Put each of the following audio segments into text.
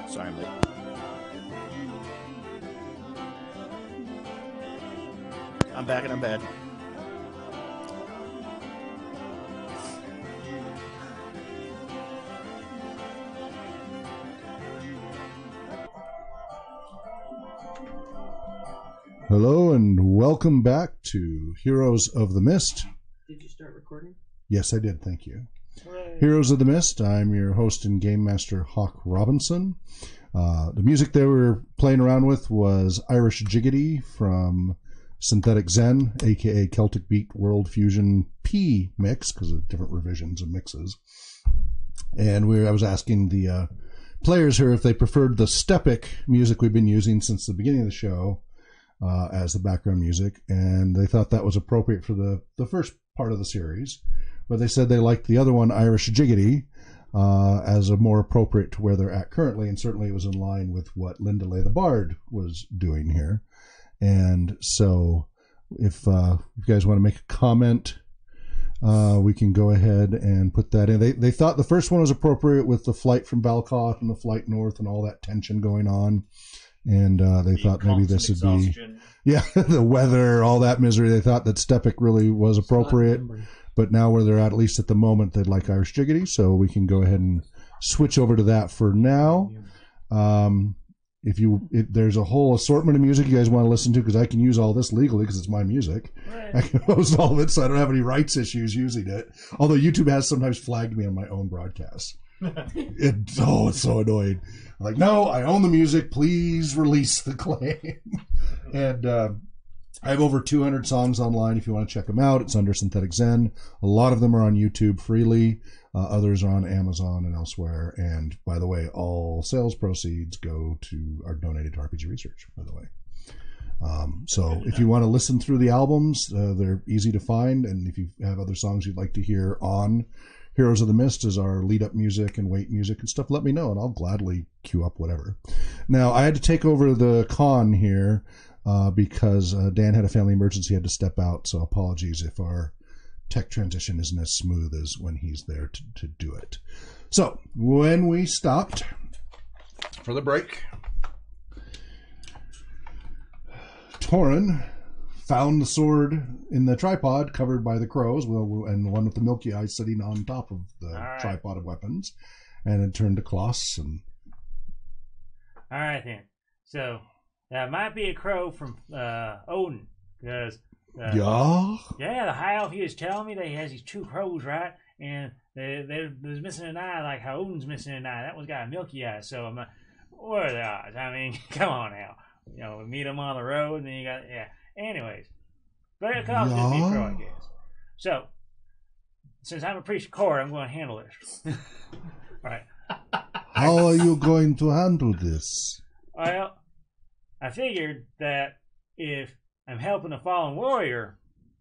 Sorry, I'm late. I'm back and I'm bad. Hello and welcome back to Heroes of the Mist. Did you start recording? Yes, I did. Thank you. Hooray. Heroes of the Mist. I'm your host and game master, Hawk Robinson. The music they were playing around with was Irish Jiggity from Synthetic Zen, aka Celtic Beat World Fusion P mix, because of different revisions and mixes. And I was asking the players here if they preferred the stepic music we've been using since the beginning of the show as the background music, and they thought that was appropriate for the first part of the series. But they said they liked the other one, Irish Jiggity, as a more appropriate to where they're at currently, and certainly it was in line with what Linda Lay the Bard was doing here. And so if you guys want to make a comment, we can go ahead and put that in. They thought the first one was appropriate with the flight from Balcoth and the flight north and all that tension going on. And they thought maybe this would be, the weather, all that misery. They thought that stepic really was appropriate. But now where they're at least at the moment, they'd like Irish Jiggity. So we can go ahead and switch over to that for now. If there's a whole assortment of music you guys want to listen to, because I can use all this legally because it's my music. Right. I can host all of it, so I don't have any rights issues using it. Although YouTube has sometimes flagged me on my own broadcasts. It's so annoying. I'm like, no, I own the music. Please release the claim. And I have over 200 songs online if you want to check them out. It's under Synthetic Zen. A lot of them are on YouTube freely. Others are on Amazon and elsewhere. And by the way, all sales proceeds are donated to RPG Research, by the way. So if you want to listen through the albums, they're easy to find. And if you have other songs you'd like to hear on Heroes of the Mist as our lead-up music and wait music and stuff, let me know, and I'll gladly queue up whatever. Now, I had to take over the con here because Dan had a family emergency, had to step out, so apologies if our tech transition isn't as smooth as when he's there to do it. So, when we stopped for the break, Torin found the sword in the tripod covered by the crows, and the one with the milky eye sitting on top of the tripod of weapons, and it turned to Kloss. And all right then, so that might be a crow from Odin, because the high elf, he was telling me that he has these two crows, right? And they was missing an eye, like how Odin's missing an eye. That one's got a milky eye. So I'm like, what are the odds? I mean, come on now. You know, we meet them on the road, and then you got Anyways, but it could also just be a crow, I guess. So, since I'm a priest of court, I'm going to handle this. All right. How are you going to handle this? Well, I figured that if I'm helping a fallen warrior,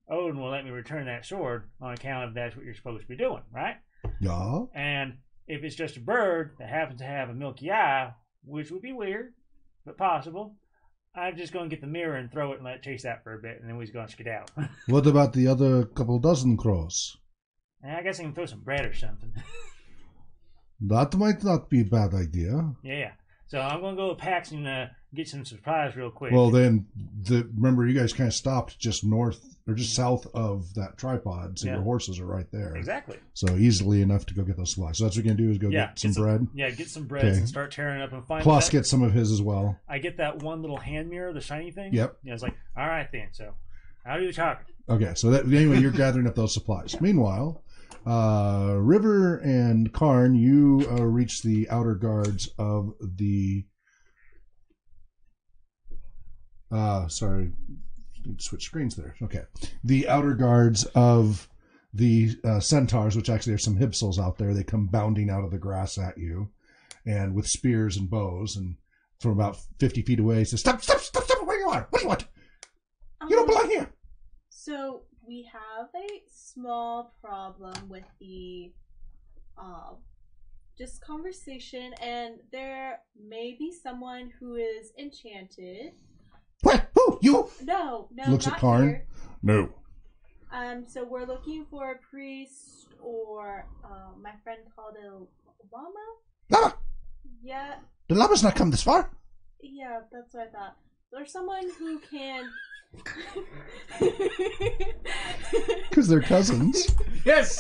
Odin will let me return that sword on account of that's what you're supposed to be doing, right? Yeah. And if it's just a bird that happens to have a milky eye, which would be weird, but possible, I'm just going to get the mirror and throw it and let it chase that for a bit, and then we're going to skedaddle. What about the other couple dozen crows? I guess I can throw some bread or something. That might not be a bad idea. Yeah. So I'm going to go to Pax and get some supplies real quick. Well, then, remember, you guys kind of stopped just north or just south of that tripod, so your horses are right there. Exactly. So easily enough to go get those supplies. So that's what you're going to do is go get some bread? Yeah, get some bread and start tearing up and find Plus get some of his as well. I get that one little hand mirror, the shiny thing. Yep. Yeah, it's like, all right then, so I'll do the talking. Okay, so anyway, you're gathering up those supplies. Meanwhile, River and Karn, you reach the outer guards of the... sorry, need to switch screens there. Okay. The outer guards of the centaurs, which actually are some hipsels out there. They come bounding out of the grass at you, and with spears and bows, and from about 50 feet away, says, Stop, where you are! What do you want? You don't belong here! So, we have a small problem with the just conversation, and there may be someone who is enchanted. What? Who? You? No, Looks not at Karn. here. No. So we're looking for a priest, or my friend called it a llama. Llama. Yeah. The llama's not come this far. Yeah, that's what I thought. There's someone who can. Because they're cousins. Yes!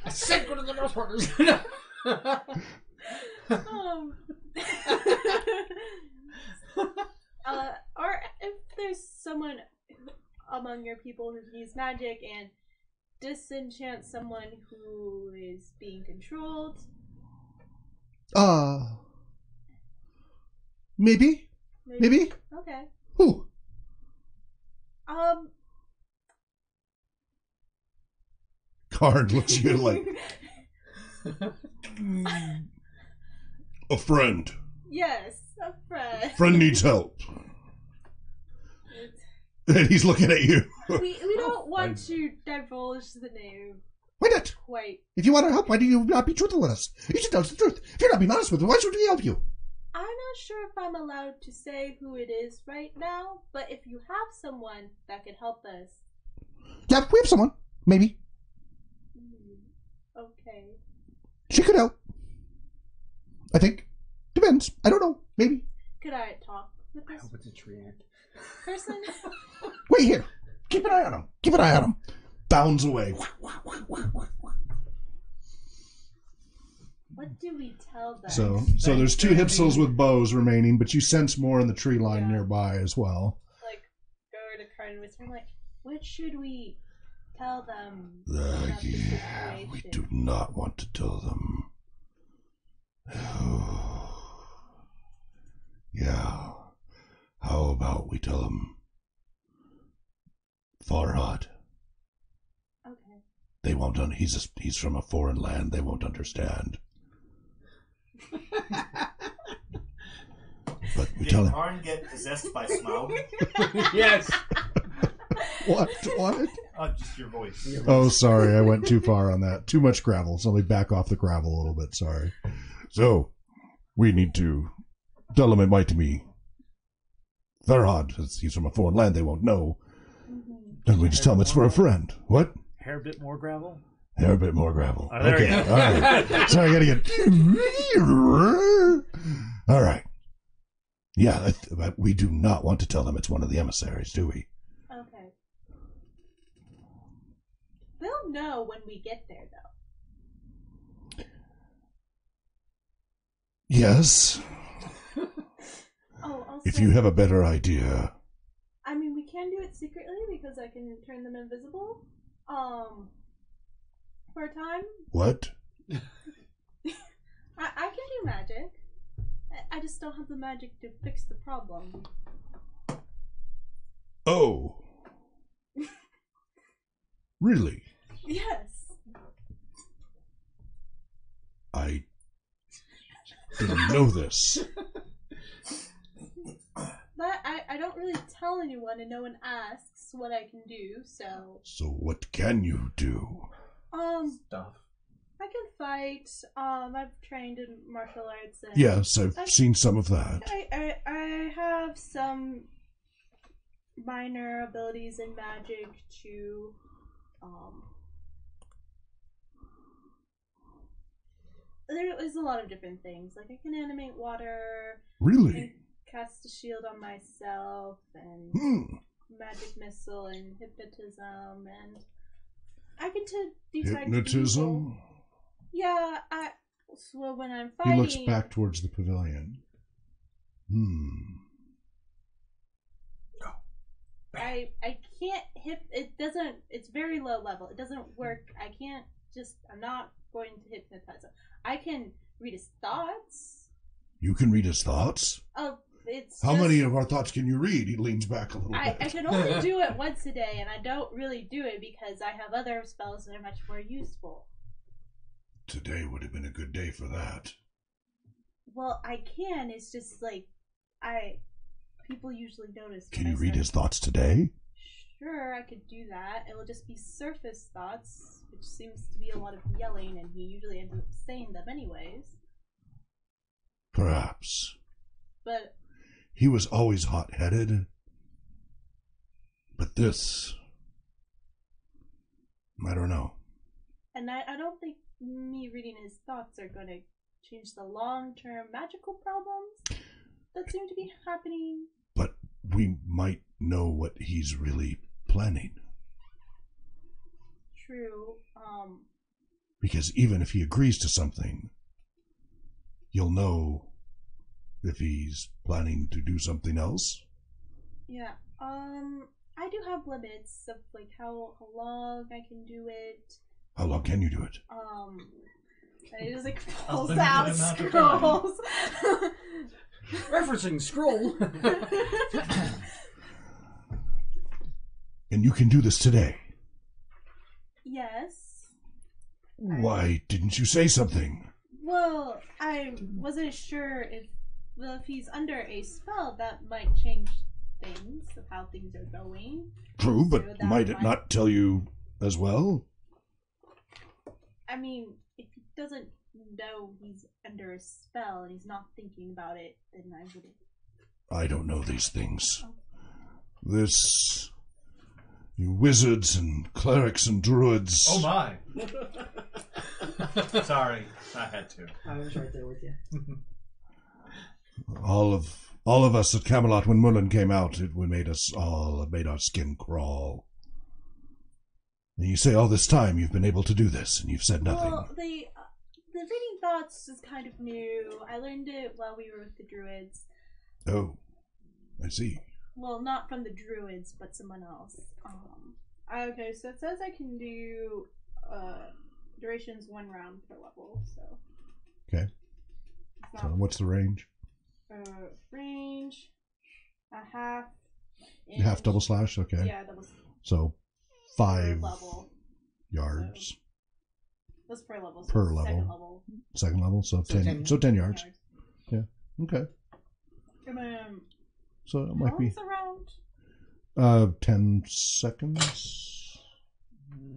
I said go to the North Partners. Or if there's someone among your people who can use magic and disenchant someone who is being controlled. Maybe? Maybe? Okay. Who? Card looks at you like a friend. Yes, a friend. Friend needs help. And he's looking at you. We don't want to divulge the name. Why not? Quite. If you want to help, why do you not be truthful with us? You should tell us the truth. If you're not being honest with us, why should we help you? I'm not sure if I'm allowed to say who it is right now, but if you have someone that could help us. Yeah, we have someone. Maybe. Okay. She could help. I think. Depends. I don't know. Maybe. Could I talk with this With the tree. person? Wait here. Keep an eye on him. Keep an eye on him. Bounds away. What do we tell them? So there's two hipsters with bows remaining, but you sense more in the tree line nearby as well. Like, go to Card and whisper, like, what should we tell them? About the situation? We do not want to tell them. Yeah. How about we tell them Farhad? Okay. They won't. He's from a foreign land. They won't understand. But we tell Did him. Karn get possessed by Smaug? Yes. What? Just your voice. Oh, sorry. I went too far on that. Too much gravel. So let me back off the gravel a little bit. Sorry. So, we need to tell them it might be Farhad. He's from a foreign land. They won't know. And we just tell them it's for a friend. What? Hair bit more gravel? Hair a bit more gravel. Oh, there okay. we go. All right. So I gotta get. All right. Yeah, we do not want to tell them it's one of the emissaries, do we? Okay. They'll know when we get there, though. Yes. Oh, also, If you have a better idea. I mean, we can do it secretly because I can turn them invisible. For a time. What? I can do magic. I just don't have the magic to fix the problem. Oh. Really? Yes. I didn't know this. But I don't really tell anyone and no one asks what I can do, so... So what can you do? Stuff. I can fight. I've trained in martial arts. And Yes, I've seen some of that. I have some minor abilities in magic to, there is a lot of different things. Like I can animate water. Really? And cast a shield on myself and magic missile and hypnotism and I can do type Hypnotism? Yeah, so when I'm fighting... He looks back towards the pavilion. I can't it doesn't, it's very low level. It doesn't work. I can't just, I'm not going to hypnotize him. I can read his thoughts. You can read his thoughts? Oh, it's How just, many of our thoughts can you read? He leans back a little I bit. can only do it once a day, and I don't really do it because I have other spells that are much more useful. Today would have been a good day for that. Well, I can. It's just like people usually notice. Can you read his thoughts today? Sure, I could do that. It will just be surface thoughts, which seems to be a lot of yelling, and he usually ends up saying them anyways. Perhaps. But he was always hot-headed. But this, I don't know. And I don't think me reading his thoughts are going to change the long-term magical problems that seem to be happening. But we might know what he's really planning. True. Because even if he agrees to something, you'll know if he's planning to do something else. Yeah. I do have limits of like how long I can do it. How long can you do it? It just like A pulls limited out amount of scrolls. Referencing scroll. And you can do this today. Yes. Why didn't you say something? Well, I wasn't sure if he's under a spell, that might change things of how things are going. True, but So that might it not tell you as well? I mean, if he doesn't know he's under a spell and he's not thinking about it, then I wouldn't. I don't know these things. This... You wizards and clerics and druids... Oh my! Sorry, I had to. I was right there with you. All of us at Camelot, when Merlin came out, it made our skin crawl. And you say all this time you've been able to do this, and you've said nothing. Well, the reading thoughts is kind of new. I learned it while we were with the druids. Oh, I see. Well, not from the druids, but someone else. Okay, so it says I can do durations 1 round per level. So. Okay. So what's the range? Range, a half. Half double slash. Okay. Yeah, double. So 5 level yards. That's per level. So Per it's level. Second level. Second level. So 10. So 10 yards. Yeah. Okay. So it How might be long's the round? 10 seconds.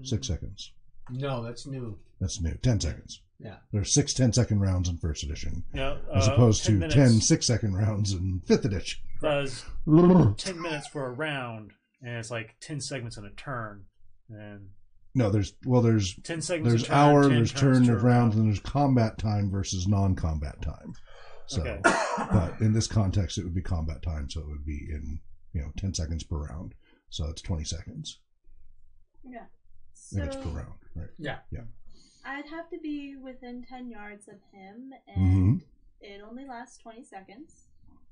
6 seconds. No, that's new. That's new. 10 seconds. Yeah. There's 6 10-second rounds in first edition, Yeah, as opposed 10 to minutes. 10 6-second rounds in fifth edition. Does 10 minutes for a round, and it's like 10 segments in a turn. And No, there's 10 segments there's a turn, hour, 10 there's turns turn to of a rounds, and there's combat time versus non-combat time. So, Okay. but in this context, it would be combat time, so it would be in 10 seconds per round. So it's 20 seconds Yeah. minutes per So round, right? Yeah. I'd have to be within 10 yards of him, Mm-hmm. and it only lasts 20 seconds.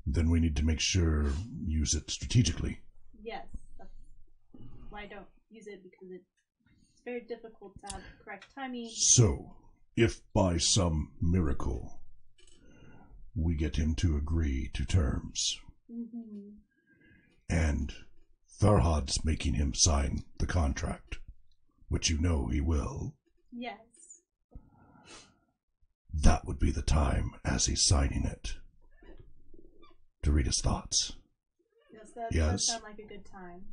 Then we need to make sure use it strategically. Yes, that's why I don't use it, because it's very difficult to have the correct timing. So, if by some miracle we get him to agree to terms, Mm-hmm. and Farhad's making him sign the contract, which you know he will, Yes. that would be the time, as he's signing it, to read his thoughts. Yes, that Yes. does sound like a good time.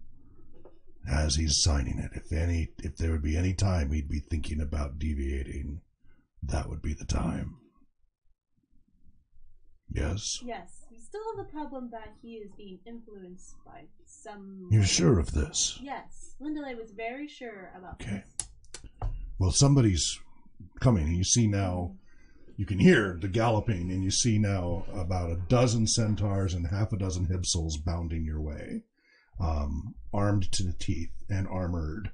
As he's signing it, if there would be any time he'd be thinking about deviating, that would be the time. Yes? Yes, we still have the problem that he is being influenced by some... You're sure of this? Yes, Lindalay was very sure about Okay. this. Well, somebody's coming, and you see now, you can hear the galloping, and you see now about a dozen centaurs and half a dozen hibsels bounding your way, armed to the teeth and armored,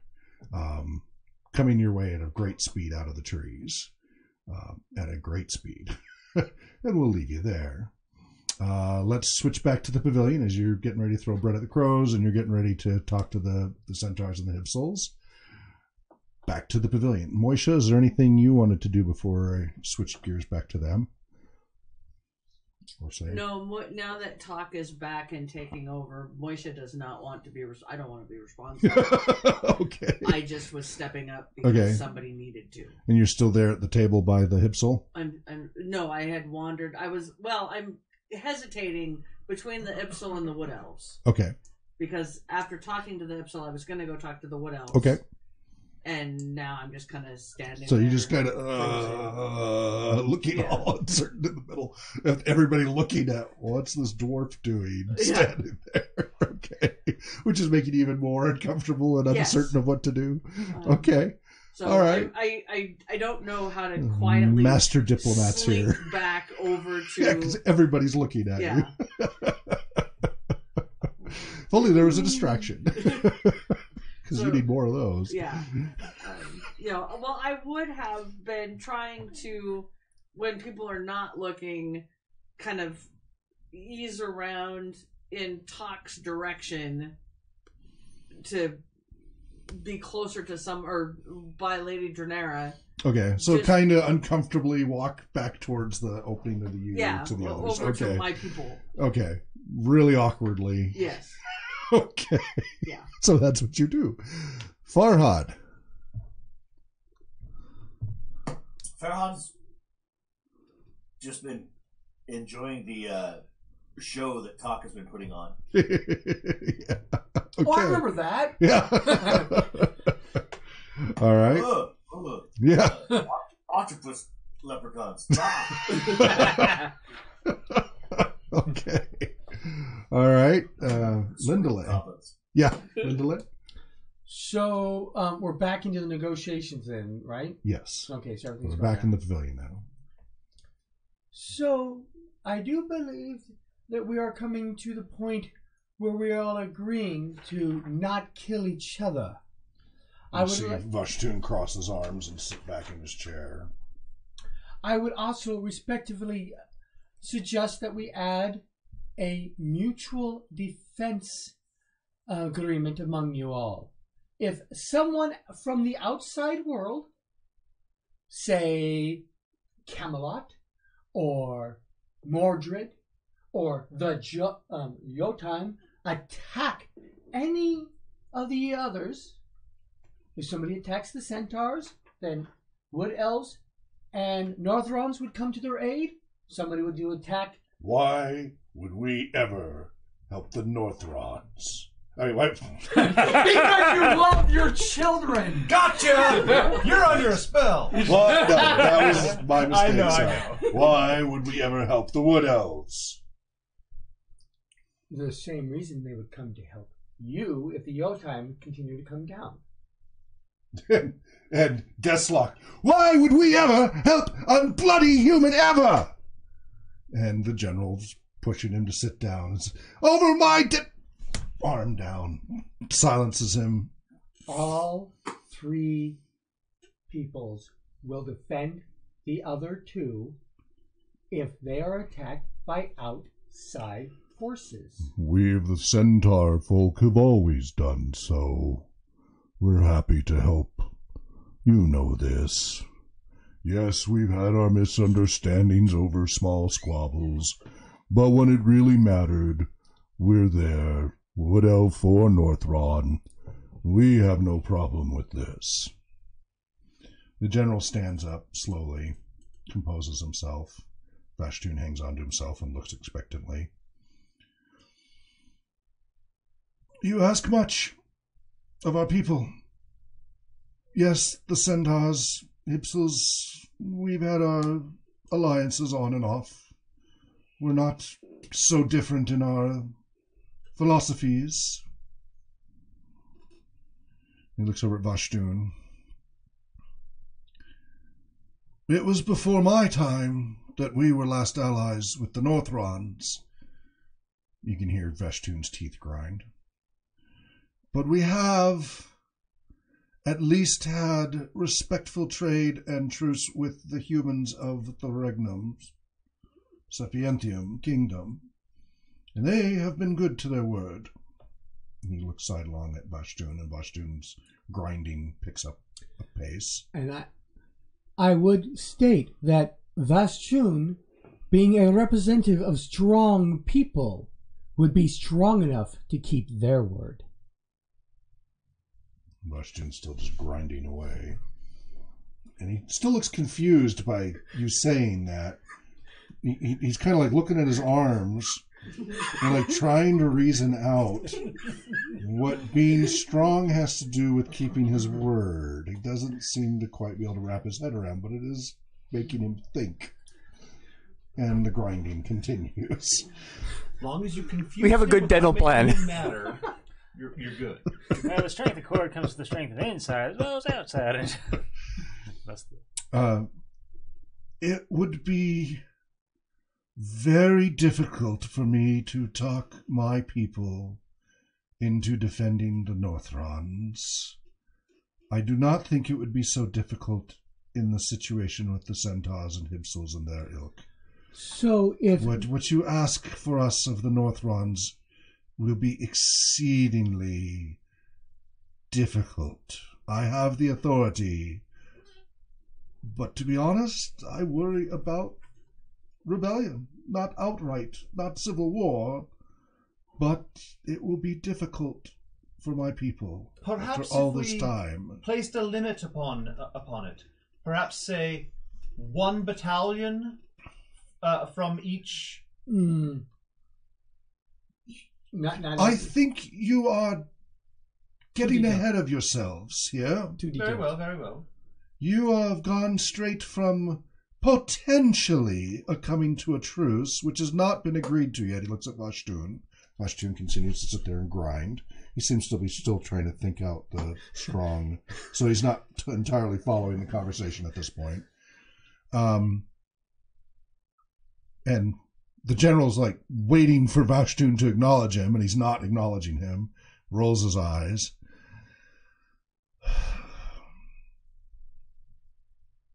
coming your way at a great speed out of the trees, at a great speed. And we'll leave you there. Let's switch back to the pavilion as you're getting ready to throw bread at the crows, and you're getting ready to talk to the centaurs and the hibsels. Back to the pavilion. Moisha, is there anything you wanted to do before I switched gears back to them? Or say? No, now that Talk is back and taking over, Moisha does not want to be. I don't want to be responsible. Okay. I just was stepping up because somebody needed to. And you're still there at the table by the hibsel? No, I had wandered. I'm hesitating between the Ipsel and the Wood Elves. Okay. Because after talking to the Ipsel, I was going to go talk to the Wood Elves. Okay. And now I'm just kind of standing So there. you just kind of looking all uncertain in the middle. Everybody looking at, what's this dwarf doing? Standing there. Okay. Which is making you even more uncomfortable and uncertain of what to do. Okay. So All right. I don't know how to quietly master diplomats slink here. back over to Yeah, because everybody's looking at yeah. you. If only there was a distraction. Because you need more of those. Yeah. Well, I would have been trying to, when people are not looking, kind of ease around in Talk's direction to be closer to or by Lady Dranera. Okay, so Just- kind of uncomfortably walk back towards the opening of the U to the others. Over Okay. to my people. Okay, really awkwardly. Yes. Okay. Yeah. So that's what you do. Farhad. Farhad's just been enjoying the show that Talk has been putting on. Yeah. Okay. Oh, I remember that. Yeah. All right. Look, Yeah. octopus leprechauns. Ah. Okay. All right. Lindale. Goblins. Yeah. Lindale. So we're back into the negotiations then, right? Yes. Okay, so everything's We're going back in down. the pavilion now. So I do believe that we are coming to the point where we are all agreeing to not kill each other. I would Vashtun cross his arms and sit back in his chair. I would also respectively suggest that we add a mutual defense agreement among you all. If someone from the outside world, say Camelot or Mordred or the Jotun, attack any of the others, if somebody attacks the centaurs, then Wood Elves and Northrons would come to their aid. Somebody would do attack. Why would we ever help the Northrons? I mean, what? Because you love your children. Gotcha! You're under a spell. What? No, that was my mistake. I know. Sorry. Why would we ever help the Wood Elves? The same reason they would come to help you if the Jotun continue to come down. And Deathlock, why would we ever help a bloody human ever? And the general's pushing him to sit down. It's, over my arm down. Silences him. All three peoples will defend the other two if they are attacked by outside forces. We of the Centaur folk have always done so. We're happy to help. You know this. Yes, we've had our misunderstandings over small squabbles, but when it really mattered, we're there. Wood Elf or Northron. We have no problem with this. The general stands up slowly, composes himself. Vashtun hangs on to himself and looks expectantly. You ask much of our people. Yes, the Centaurs, Hypsils, we've had our alliances on and off. We're not so different in our philosophies. He looks over at Vashtun. It was before my time that we were last allies with the Northrons. You can hear Vashtun's teeth grind. But we have at least had respectful trade and truce with the humans of the Regnum's Sapientium kingdom, and they have been good to their word. And he looks sidelong at Vashtun, and Vashtun's grinding picks up a pace. And I would state that Vashtun, being a representative of strong people, would be strong enough to keep their word. Vashdun's still just grinding away. And he still looks confused by you saying that. He's kind of like looking at his arms and like trying to reason out what being strong has to do with keeping his word. He doesn't seem to quite be able to wrap his head around, but it is making him think. And the grinding continues. As long as you confuse We have a good him dental without plan. making him matter, you're good. Well, the strength of cord comes with the strength of inside as well as outside. That's the... It would be very difficult for me to talk my people into defending the Northrons. I do not think it would be so difficult in the situation with the Centaurs and Hipsels and their ilk. So if... What you ask for us of the Northrons will be exceedingly difficult. I have the authority, but to be honest, I worry about rebellion. Not outright, not civil war, but it will be difficult for my people Perhaps after all if this we time. placed a limit upon it. Perhaps say 1 battalion from each. I think you are getting ahead of yourselves here. Very well, very well. You have gone straight from potentially coming to a truce, which has not been agreed to yet. He looks at Vashtun. Vashtun continues to sit there and grind. He seems to be still trying to think out the strong, so he's not entirely following the conversation at this point. And the general's like waiting for Vashtun to acknowledge him, and he's not acknowledging him. Rolls his eyes.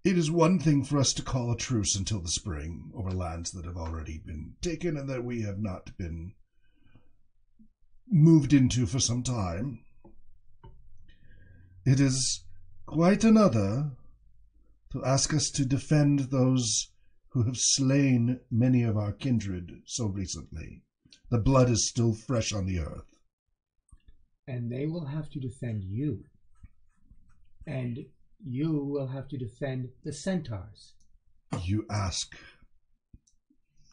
It is one thing for us to call a truce until the spring over lands that have already been taken and that we have not been moved into for some time. It is quite another to ask us to defend those who have slain many of our kindred so recently. The blood is still fresh on the earth. And they will have to defend you. And you will have to defend the Centaurs. You ask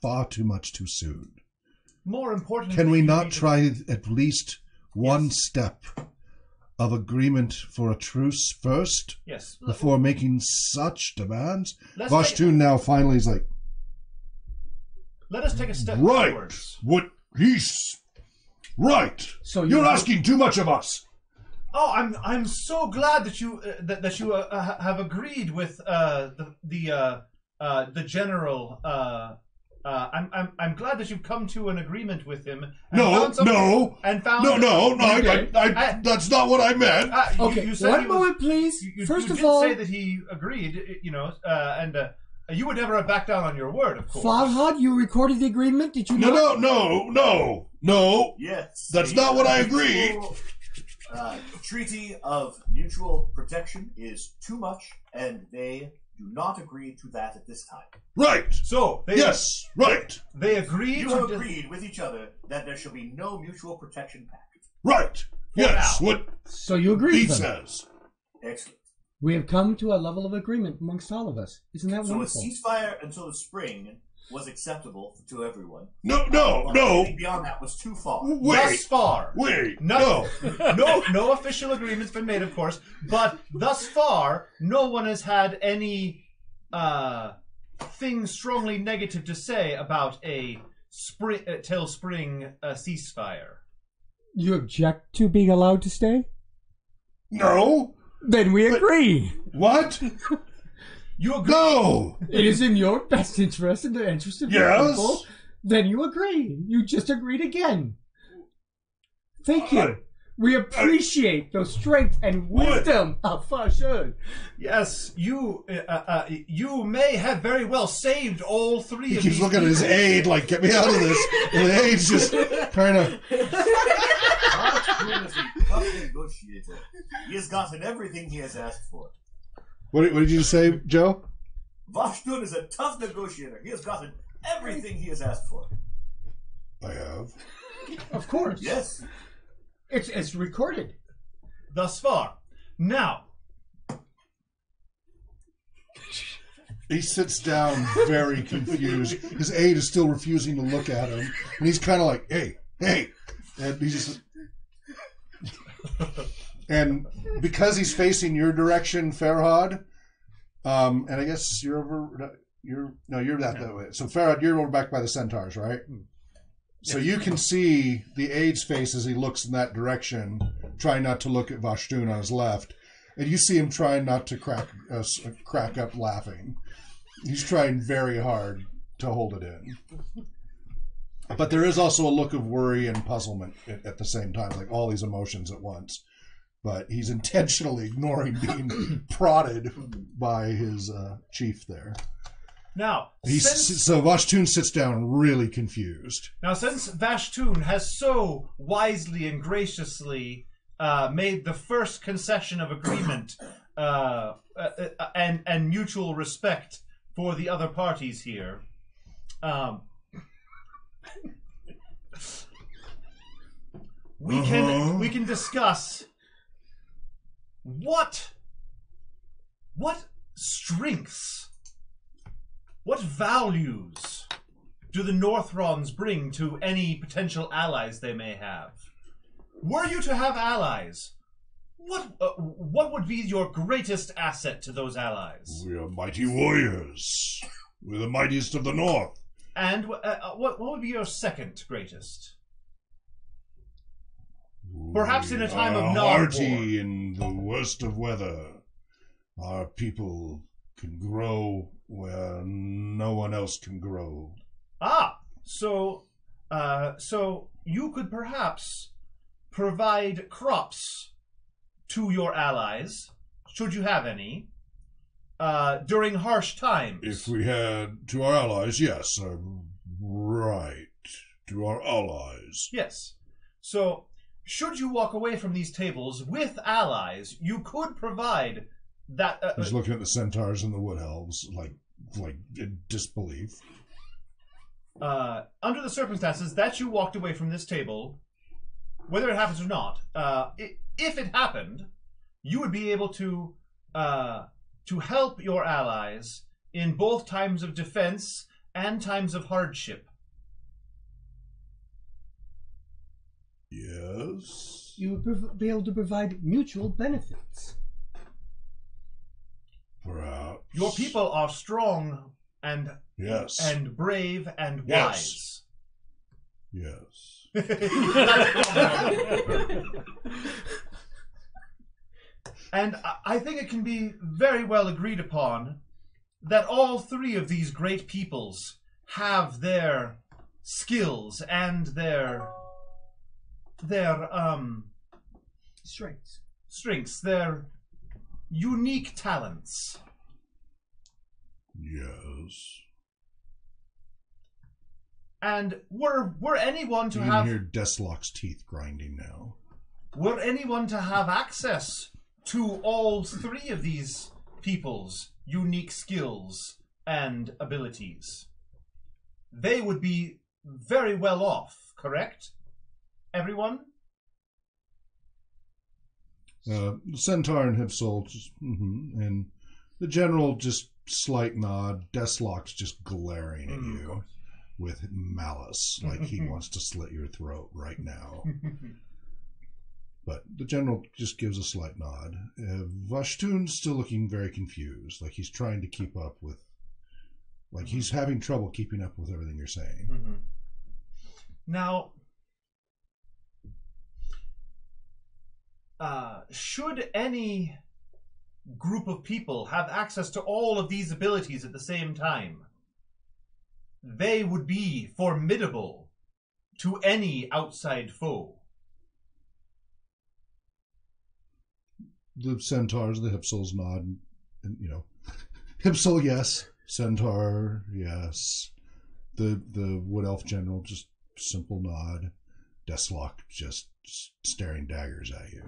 far too much too soon. More importantly, can we not try at least one step of agreement for a truce first? Yes. Before making such demands? Vashtun now finally is like, let us take a step right. Backwards. What he's right. So you're asking too much of us. Oh, I'm so glad that you have agreed with the general. I'm glad that you've come to an agreement with him. And that's not what I meant. Okay, you said one moment, please. First of all, say that he agreed. And you would never have backed down on your word, of course. Farhad, you recorded the agreement. Did you? No. Yes. That's not what I agreed. Treaty of mutual protection is too much, and they do not agree to that at this time. Right. So they agreed. You have agreed with each other that there shall be no mutual protection pact. Right. Yes. What? So you agree? He says. Excellent. We have come to a level of agreement amongst all of us. Isn't that wonderful? So a ceasefire until the spring was acceptable to everyone. No. Anything beyond that was too far. Thus far. No official agreement's been made, of course, but thus far, no one has had any thing strongly negative to say about a till spring ceasefire. You object to being allowed to stay? No. Then we agree. What? You agree? No! It is in your best interest and the interest of your people. Then you agree. You just agreed again. Thank you. We appreciate the strength and wisdom of Fashun. Yes, you may have very well saved all three of these. He keeps looking at his aide like, get me out of this. And the aide's just kind of... He has gotten everything he has asked for. What did you say, Joe? Vashtun is a tough negotiator. He has gotten everything he has asked for. I have. Of course. Yes. It's recorded. Thus far. Now. He sits down very confused. His aide is still refusing to look at him. And he's kind of like, hey. And he just... And because he's facing your direction, Farhad, and I guess you're that way. So Farhad, you're over back by the Centaurs, right? So you can see the aide's face as he looks in that direction, trying not to look at Vashtun on his left, and you see him trying not to crack up laughing. He's trying very hard to hold it in. But there is also a look of worry and puzzlement at the same time, like all these emotions at once. But he's intentionally ignoring being prodded by his chief there. Now, so Vashtun sits down really confused. Now, since Vashtun has so wisely and graciously made the first concession of agreement and mutual respect for the other parties here, we can discuss what strengths, what values do the Northrons bring to any potential allies they may have? Were you to have allies, what would be your greatest asset to those allies? We are mighty warriors. We're the mightiest of the North. And what would be your second greatest? Perhaps in a time of non-war. Hardy in the worst of weather. Our people can grow where no one else can grow. So you could perhaps provide crops to your allies, should you have any, during harsh times. If we had to our allies, yes. Right. To our allies. Yes. So, should you walk away from these tables with allies, you could provide that... He's looking at the centaurs and the wood elves, like in disbelief. Under the circumstances that you walked away from this table, whether it happens or not, if it happened, you would be able to help your allies in both times of defense and times of hardship. Yes. You would be able to provide mutual benefits. Perhaps. Your people are strong and brave and wise. Yes. And I think it can be very well agreed upon that all three of these great peoples have their skills and their strengths, their unique talents. Yes. And were anyone to you have... You can hear Desloc's teeth grinding now. Were anyone to have access to all three of these people's unique skills and abilities, they would be very well off, correct? Everyone? Centaur and Hipsol, just, and the general just slight nod. Desloc's just glaring at you with malice, like he wants to slit your throat right now. But the general just gives a slight nod. Vashtun's still looking very confused, like he's trying to keep up with, like he's having trouble keeping up with everything you're saying. Now, should any group of people have access to all of these abilities at the same time, they would be formidable to any outside foe. The centaurs, the Hipsols nod, and Hipsol, yes. Centaur, yes. The wood elf general, just simple nod. Desloc just staring daggers at you.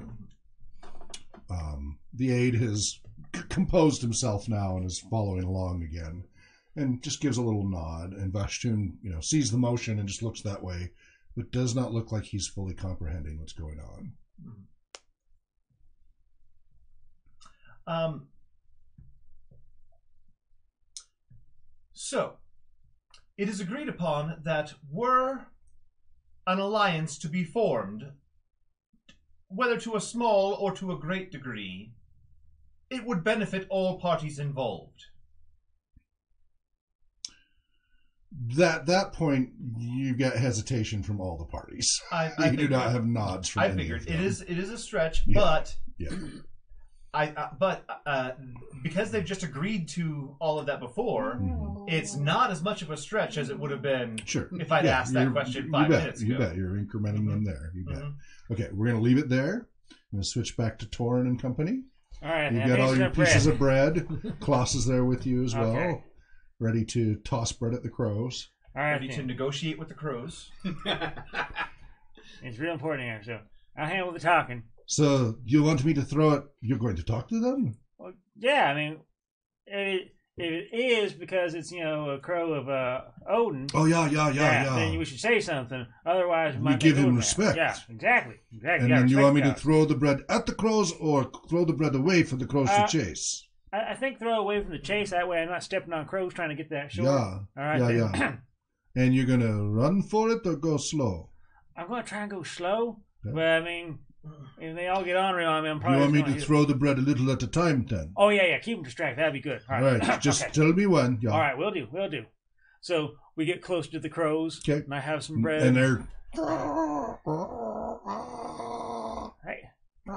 The aide has composed himself now and is following along again, and just gives a little nod. And Vashtun, sees the motion and just looks that way, but does not look like he's fully comprehending what's going on. So, it is agreed upon that were an alliance to be formed, whether to a small or to a great degree, it would benefit all parties involved. that point, you get hesitation from all the parties. You do not have nods from any figured of them. it is a stretch, Yeah. but yeah. because they've just agreed to all of that before, it's not as much of a stretch as it would have been Sure. if I'd asked that question 5 minutes ago. You bet. You're incrementing them there. You bet. Okay, we're going to leave it there. I'm going to switch back to Torin and company. All right, You've man. got all your pieces of bread. bread. Klaus is there with you as well. Okay. Ready to toss bread at the crows. All right, Ready to then. negotiate with the crows. It's real important here, so I'll handle the talking. So, you want me to throw it? You're going to talk to them? Well, yeah, I mean, it is because it's, a crow of Odin. Oh, yeah. Then we should say something. Otherwise, we We might give get him over that. respect. Yeah, exactly. And gotta then you respect want me to guys. throw the bread at the crows or throw the bread away for the crows to chase? I think throw away from the chase. That way I'm not stepping on crows trying to get that short. Yeah. All right, Yeah, then. yeah. And you're going to run for it or go slow? I'm going to try and go slow. Yeah. But, I mean, if they all get on I'm You probably want me just to gonna throw the bread a little at a time then? Oh, yeah. Keep them distracted. That'd be good. All right. Just okay. tell me when. Yeah. All right, we'll do. So we get close to the crows. Okay. And I have some bread. And they're... Hey. All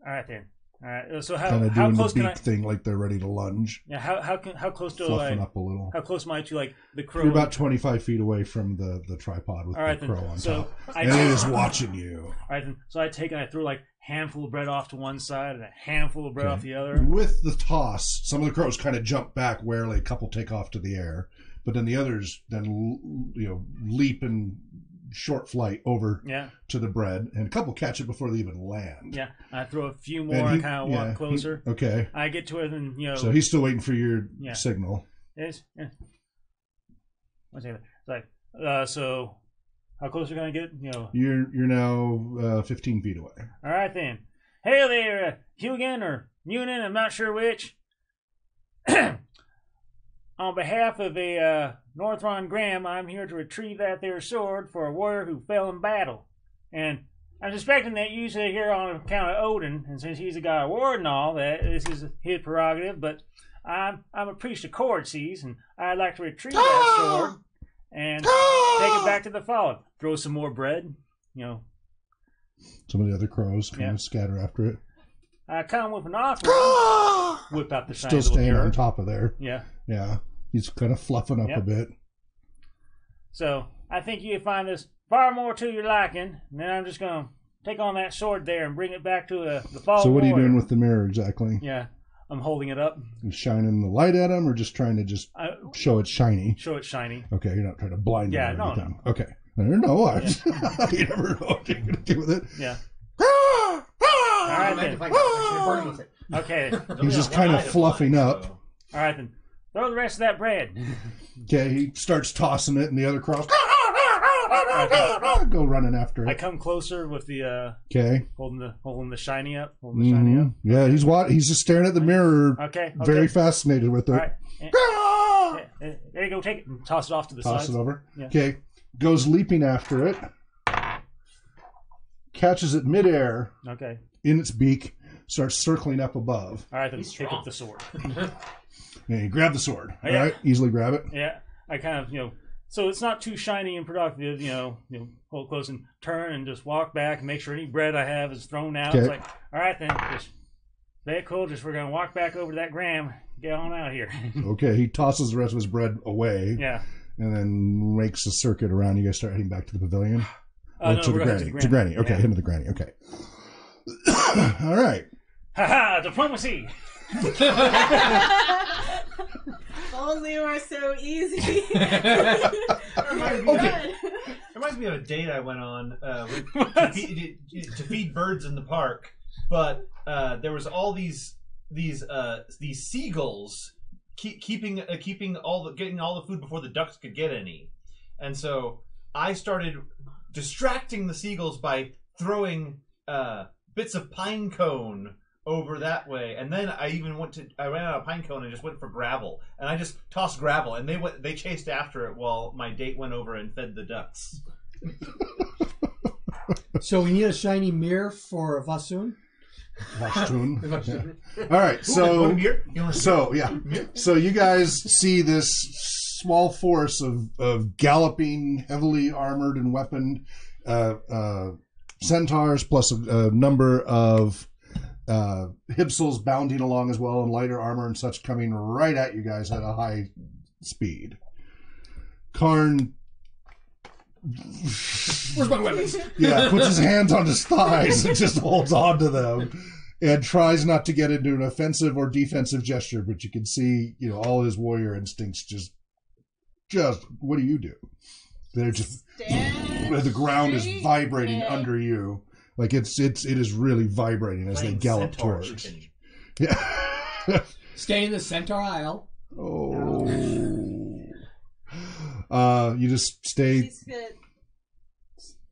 right, then. All right. So kind of how doing the close can I? beak thing like they're ready to lunge. Yeah. How close do Fluffing up a little. How close am I to the crow? You're about 25 feet away from the tripod with All right, the then. crow on So top. I And it is watching you. All right, then. So I take and I throw handful of bread off to one side and a handful of bread off the other. With the toss, some of the crows kind of jump back warily. A couple take off to the air, but then the others then leap in short flight over to the bread, and a couple catch it before they even land. Yeah, I throw a few more. And I kind of walk closer. Okay. I get to it, and So he's still waiting for your signal. It's like so. How close are we gonna get? You're now 15 feet away. All right then. Hey there, Hugan or Munin, I'm not sure which. On behalf of a Northron Graham, I'm here to retrieve that there sword for a warrior who fell in battle. And I'm suspecting that you sit here on account of Odin, and since he's a god of war and all, that this is his prerogative, but I'm a priest of Cord seas, and I'd like to retrieve that sword and take it back to the fallen. Throw some more bread, Some of the other crows kind of scatter after it. I come with an offering. Whip out the shiny Still little staying mirror. on top of there. Yeah. Yeah. He's kind of fluffing up a bit. So I think you find this far more to your liking. And then I'm just going to take on that sword there and bring it back to the fallen So what are you warrior. doing with the mirror exactly? Yeah. I'm holding it up. You shining the light at him or just trying to show it's shiny? Show it shiny. Okay, you're not trying to blind him or no, anything. No. Okay. I don't know. You never know what you're going to do with it. Yeah. All right, then. Burning with it. Okay. He's just kind of fluffing up. All right, then. Throw the rest of that bread. Okay, he starts tossing it, and the other crows go running after I it. come closer with the Okay. holding the shiny up. Holding the shiny up. Yeah, he's just staring at the mirror. Okay. Very fascinated with it. All right. There you go. Take it and toss it off to the side. Toss it over. Yeah. Okay. Goes leaping after it. Catches it midair Okay. in its beak. Starts circling up above. All right, then pick up the sword. And you grab the sword. Oh, All yeah. right. Easily grab it. Yeah, I kind of, so it's not too shiny and productive, hold close and turn and just walk back and make sure any bread I have is thrown out. Okay. It's like, all right then, just very cool. Just we're gonna walk back over to that Graham, get on out of here. Okay. He tosses the rest of his bread away. Yeah. And then makes a circuit around. You guys start heading back to the pavilion. No, to the we're granny. going To granny. Okay. Yeah. Him to the granny. Okay. All right. Haha, diplomacy. Only were so easy. Okay. Reminds me of a date I went on to feed birds in the park, but there was all these seagulls getting all the food before the ducks could get any, and so I started distracting the seagulls by throwing bits of pine cone over that way, and then I ran out of pine cone and just went for gravel, and I just tossed gravel, and they chased after it while my date went over and fed the ducks. So we need a shiny mirror for Vasun. Washtun. Washtun. Yeah. All right, so Yeah. so you guys see this small force of galloping, heavily armored and weaponed centaurs, plus a number of Hibsels bounding along as well in lighter armor and such, coming right at you guys at a high speed. Karn, Where's my weapons? yeah, puts his hands on his thighs and just holds on to them and tries not to get into an offensive or defensive gesture, but you can see, all his warrior instincts just what do you do? They're just the ground is vibrating under you. Like it is really vibrating as they gallop towards. Yeah. Stay in the center aisle. Oh. You just stay. She's gonna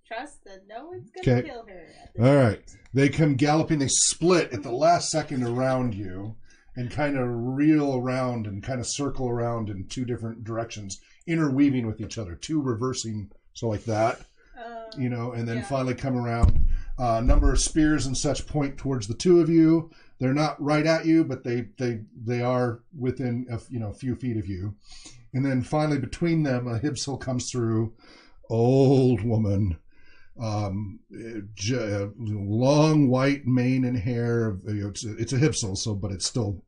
trust that no one's gonna kill her. All right. They come galloping. They split at the last second around you and kind of reel around and kind of circle around in two different directions, interweaving with each other, two reversing, so like that, and then finally come around. A number of spears and such point towards the two of you. They're not right at you, but they are within a few feet of you. And then finally between them, a Hibsel comes through. Old woman, long white mane and hair. It's a Hibsel, but it's still,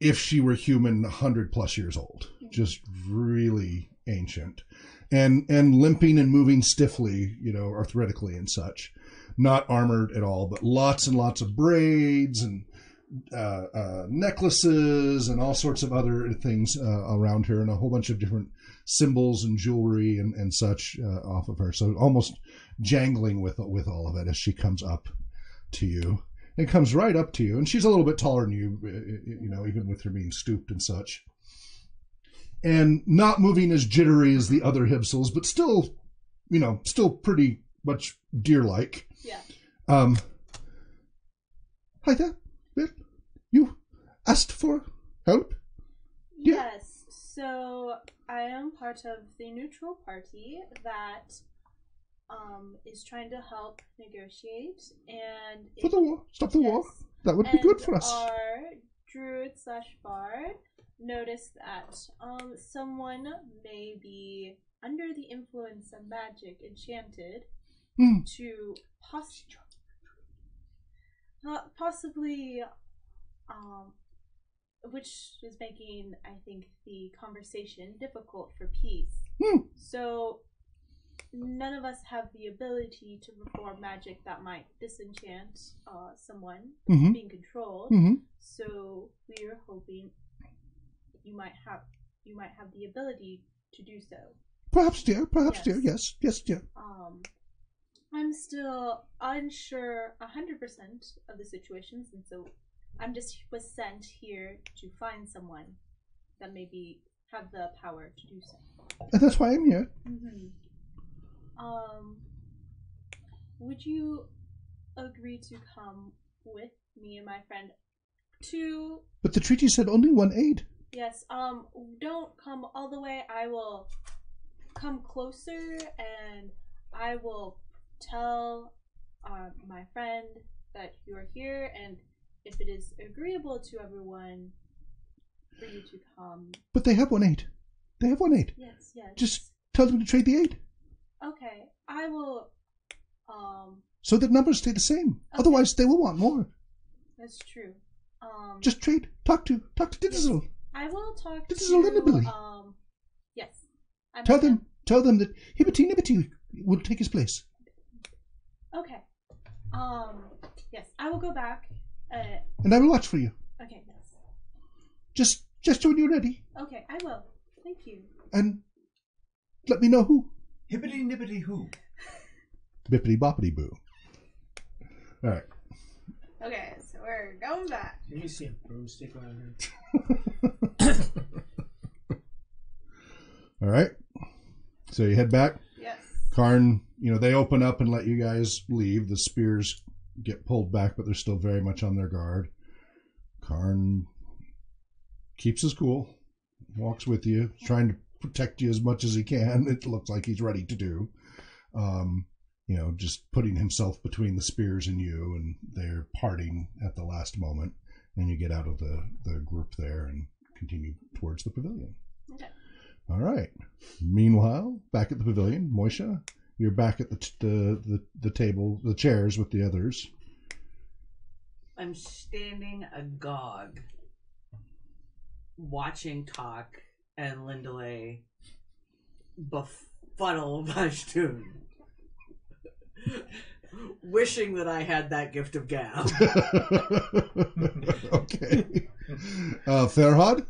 if she were human, 100+ years old. Just really ancient. And limping and moving stiffly, arthritically and such. Not armored at all, but lots and lots of braids and necklaces and all sorts of other things around her, and a whole bunch of different symbols and jewelry and such off of her. So almost jangling with all of it as she comes up to you. And comes right up to you, and she's a little bit taller than you, even with her being stooped and such. And not moving as jittery as the other Hibsels, but still, still pretty much deer-like. Yeah. Hi there, Bill. You asked for help? Yeah. Yes. So I am part of the neutral party that is trying to help negotiate and For the war. Stop the war. That would be good for us. Our druid/bard noticed that someone may be under the influence of magic, enchanted, to possibly, which is making, I think, the conversation difficult for peace. So none of us have the ability to perform magic that might disenchant someone being controlled. So we are hoping you might have the ability to do so. Perhaps, dear. Perhaps, dear. Yes, dear. I'm still unsure 100% of the situations, and so was sent here to find someone that maybe have the power to do so. And that's why I'm here. Would you agree to come with me and my friend to... But the treaty said only one aid. Yes, don't come all the way. I will come closer, and I will tell my friend that you are here, and if it is agreeable to everyone for you to come. But they have one aid. They have one aid. Yes. Just tell them to trade the aid. Okay, I will, so that numbers stay the same. Okay. Otherwise, they will want more. That's true. Just trade. Talk to Digital. Yes. I will talk Digital and Billy. Yes. Tell them that Hibbity will take his place. Okay. Yes, I will go back. And I will watch for you. Okay, yes. Just when you're ready. Okay, I will. Thank you. And let me know who. Hibbity nibbity who. Bippity boppity boo. All right. Okay, so we're going back. Let me see a broomstick around here. All right. So you head back. Yes. Karn, they open up and let you guys leave. The spears get pulled back, but they're still very much on their guard. Karn keeps his cool, walks with you, trying to protect you as much as he can. It looks like he's ready to do. just putting himself between the spears and you, and they're parting at the last moment, and you get out of the group there and continue towards the pavilion. Okay. All right. Meanwhile, back at the pavilion, Moisha, you're back at the table, the chairs with the others. I'm standing agog, watching Talk and Lindley befuddle Pashtun, wishing that I had that gift of gab. Okay. Farhad?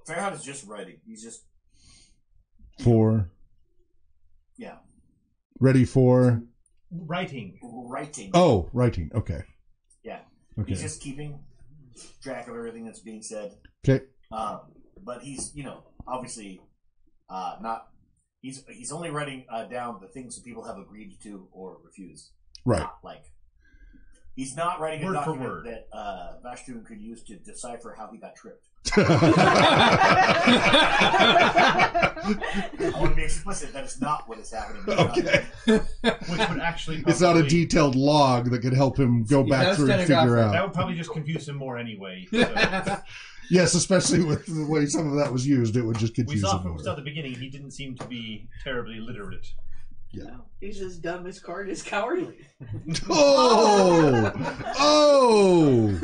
Farhad is just writing. He's just For? Yeah. Ready for? Writing. Oh, writing. Okay. Yeah. Okay. He's just keeping track of everything that's being said. Okay. But he's, obviously not. He's only writing down the things that people have agreed to or refused. Right. Not he's not writing Word a for document word. that Pashtun could use to decipher how he got tripped. Okay. I want to be explicit. That is not what is happening. Which would actually It's not a probably- detailed log that could help him go You back gotta through and stenograph figure it. out. That would probably just confuse him more anyway. So. Yes, especially with the way some of that was used, it would just We confuse saw him from more. the beginning he didn't seem to be terribly literate. Yeah. He's as dumb as Card is cowardly. Oh! Oh!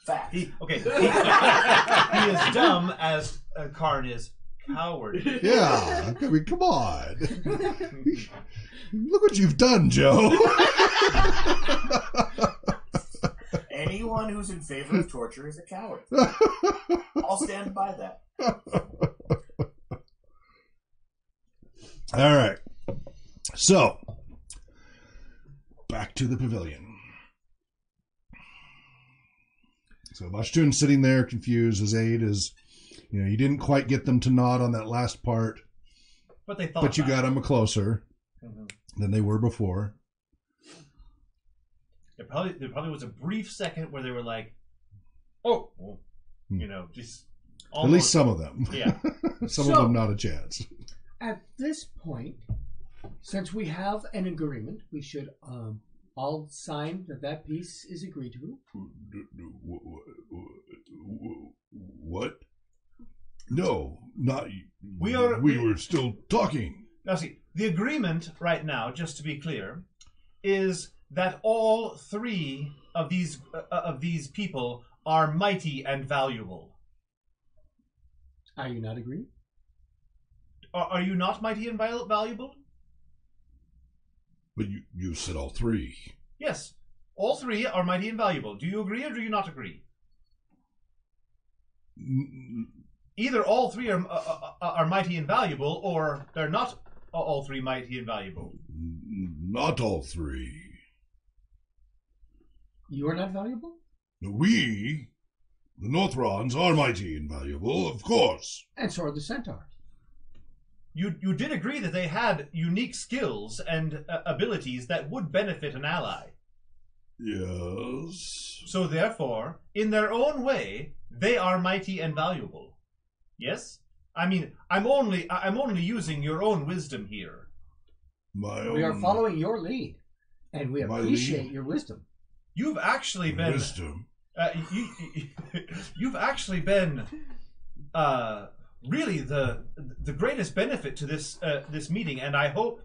Fact. He is dumb as Karn is cowardly. Yeah. I mean, come on. Look what you've done, Joe. Anyone who's in favor of torture is a coward. I'll stand by that. All right. So, back to the pavilion. So, Pashtun sitting there confused. His aide is, you didn't quite get them to nod on that last part, But they thought but you about got them closer it. than they were before. There probably was a brief second where they were like, "Oh, well," just At least some of them. Yeah. Some of them not a chance. At this point, since we have an agreement, we should all sign that piece is agreed to. What? No, not. We were still talking. Now, see, the agreement right now, just to be clear, is that all three of these people are mighty and valuable. Are you not agreed? Are you not mighty and valuable? But you said all three. Yes, all three are mighty and valuable. Do you agree or do you not agree? Either all three are mighty and valuable, or they're not all three mighty and valuable. Not all three. You are not valuable? We, the Northrons, are mighty and valuable, of course. And so are the centaurs. You did agree that they had unique skills and abilities that would benefit an ally. Yes. So therefore, in their own way, they are mighty and valuable. Yes? I mean, I'm only using your own wisdom here. We are following your lead, and we appreciate your wisdom. You've actually been wisdom. You've actually been really the greatest benefit to this meeting, and I hope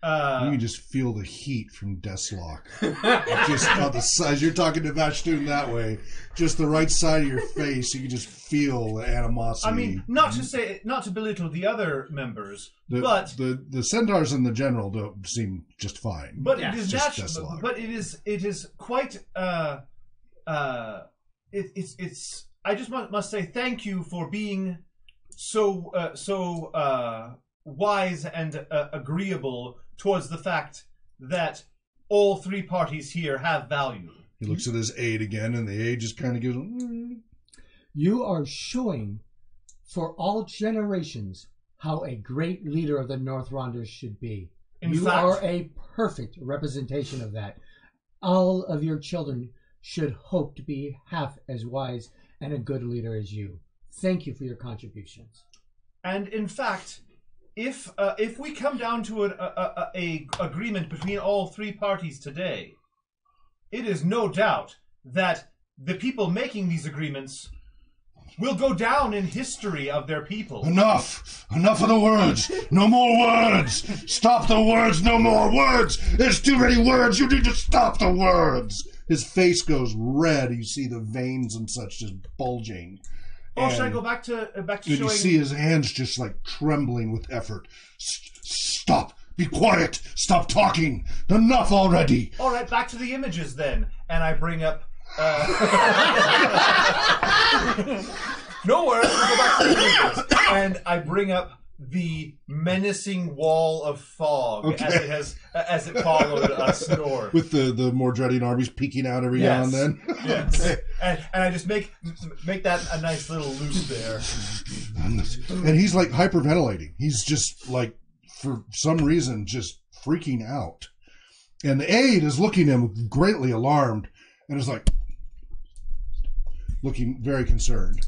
you can just feel the heat from Deathlock. Just on the side, you're talking to Pashtun that way, just the right side of your face, you can just feel the animosity. I mean, not to belittle the other members, but the centaurs in the general don't seem just fine. But yeah, it is just natural. Deathlock. But it is quite. It's. I just must say thank you for being so wise and agreeable towards the fact that all three parties here have value. He looks at his aide again, and the aide just kind of gives him. You are showing for all generations how a great leader of the Northronders should be. You are a perfect representation of that. All of your children should hope to be half as wise and a good leader as you. Thank you for your contributions. And in fact, if we come down to a agreement between all three parties today, it is no doubt that the people making these agreements will go down in history of their people. Enough! Enough of the words! No more words! Stop the words! No more words! There's too many words! You need to stop the words! His face goes red. You see the veins and such just bulging. Oh, should I go back to showing? You see his hands just like trembling with effort. Stop! Be quiet! Stop talking! Enough already! All right, back to the images then. And I bring up... no words, we'll go back to the images. And I bring up the menacing wall of fog as it followed us north. With the Mordredian armies peeking out every now and then. Yes. Okay. And I just make that a nice little loop there. And he's like hyperventilating. He's just like, for some reason, just freaking out. And the aide is looking at him greatly alarmed and is like looking very concerned.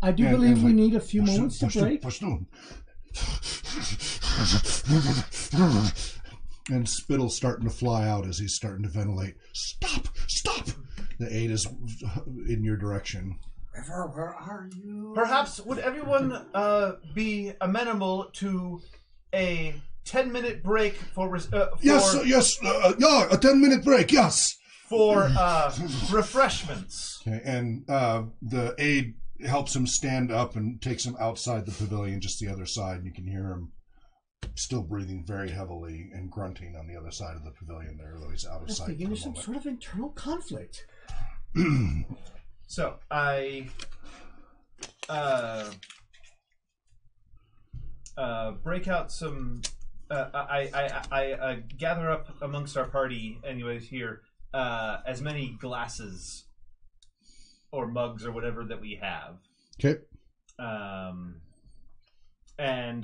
I do believe we need a few moments to break. And spittle starting to fly out as he's starting to ventilate. Stop! Stop! The aide is in your direction. River, where are you? Perhaps would everyone be amenable to a 10-minute break for yes, a 10-minute break, yes. For refreshments. Okay, and the aide helps him stand up and takes him outside the pavilion, just the other side, and you can hear him still breathing very heavily and grunting on the other side of the pavilion there, though he's out of sight. There's some sort of internal conflict. So I break out some. I gather up amongst our party, anyways. Here, as many glasses or mugs or whatever that we have. Okay. And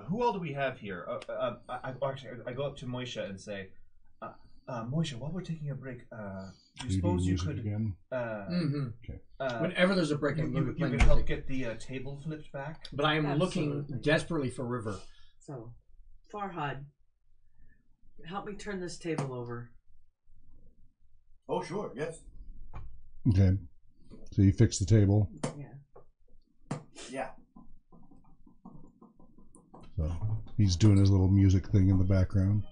who all do we have here? Actually, I go up to Moisha and say, Moisha, while we're taking a break, do you suppose you could again? Okay. Whenever there's a break, you could help get the table flipped back. But I am looking desperately for River. So, Farhad, help me turn this table over. Oh, sure, yes. Okay. So you fix the table. Yeah. So he's doing his little music thing in the background.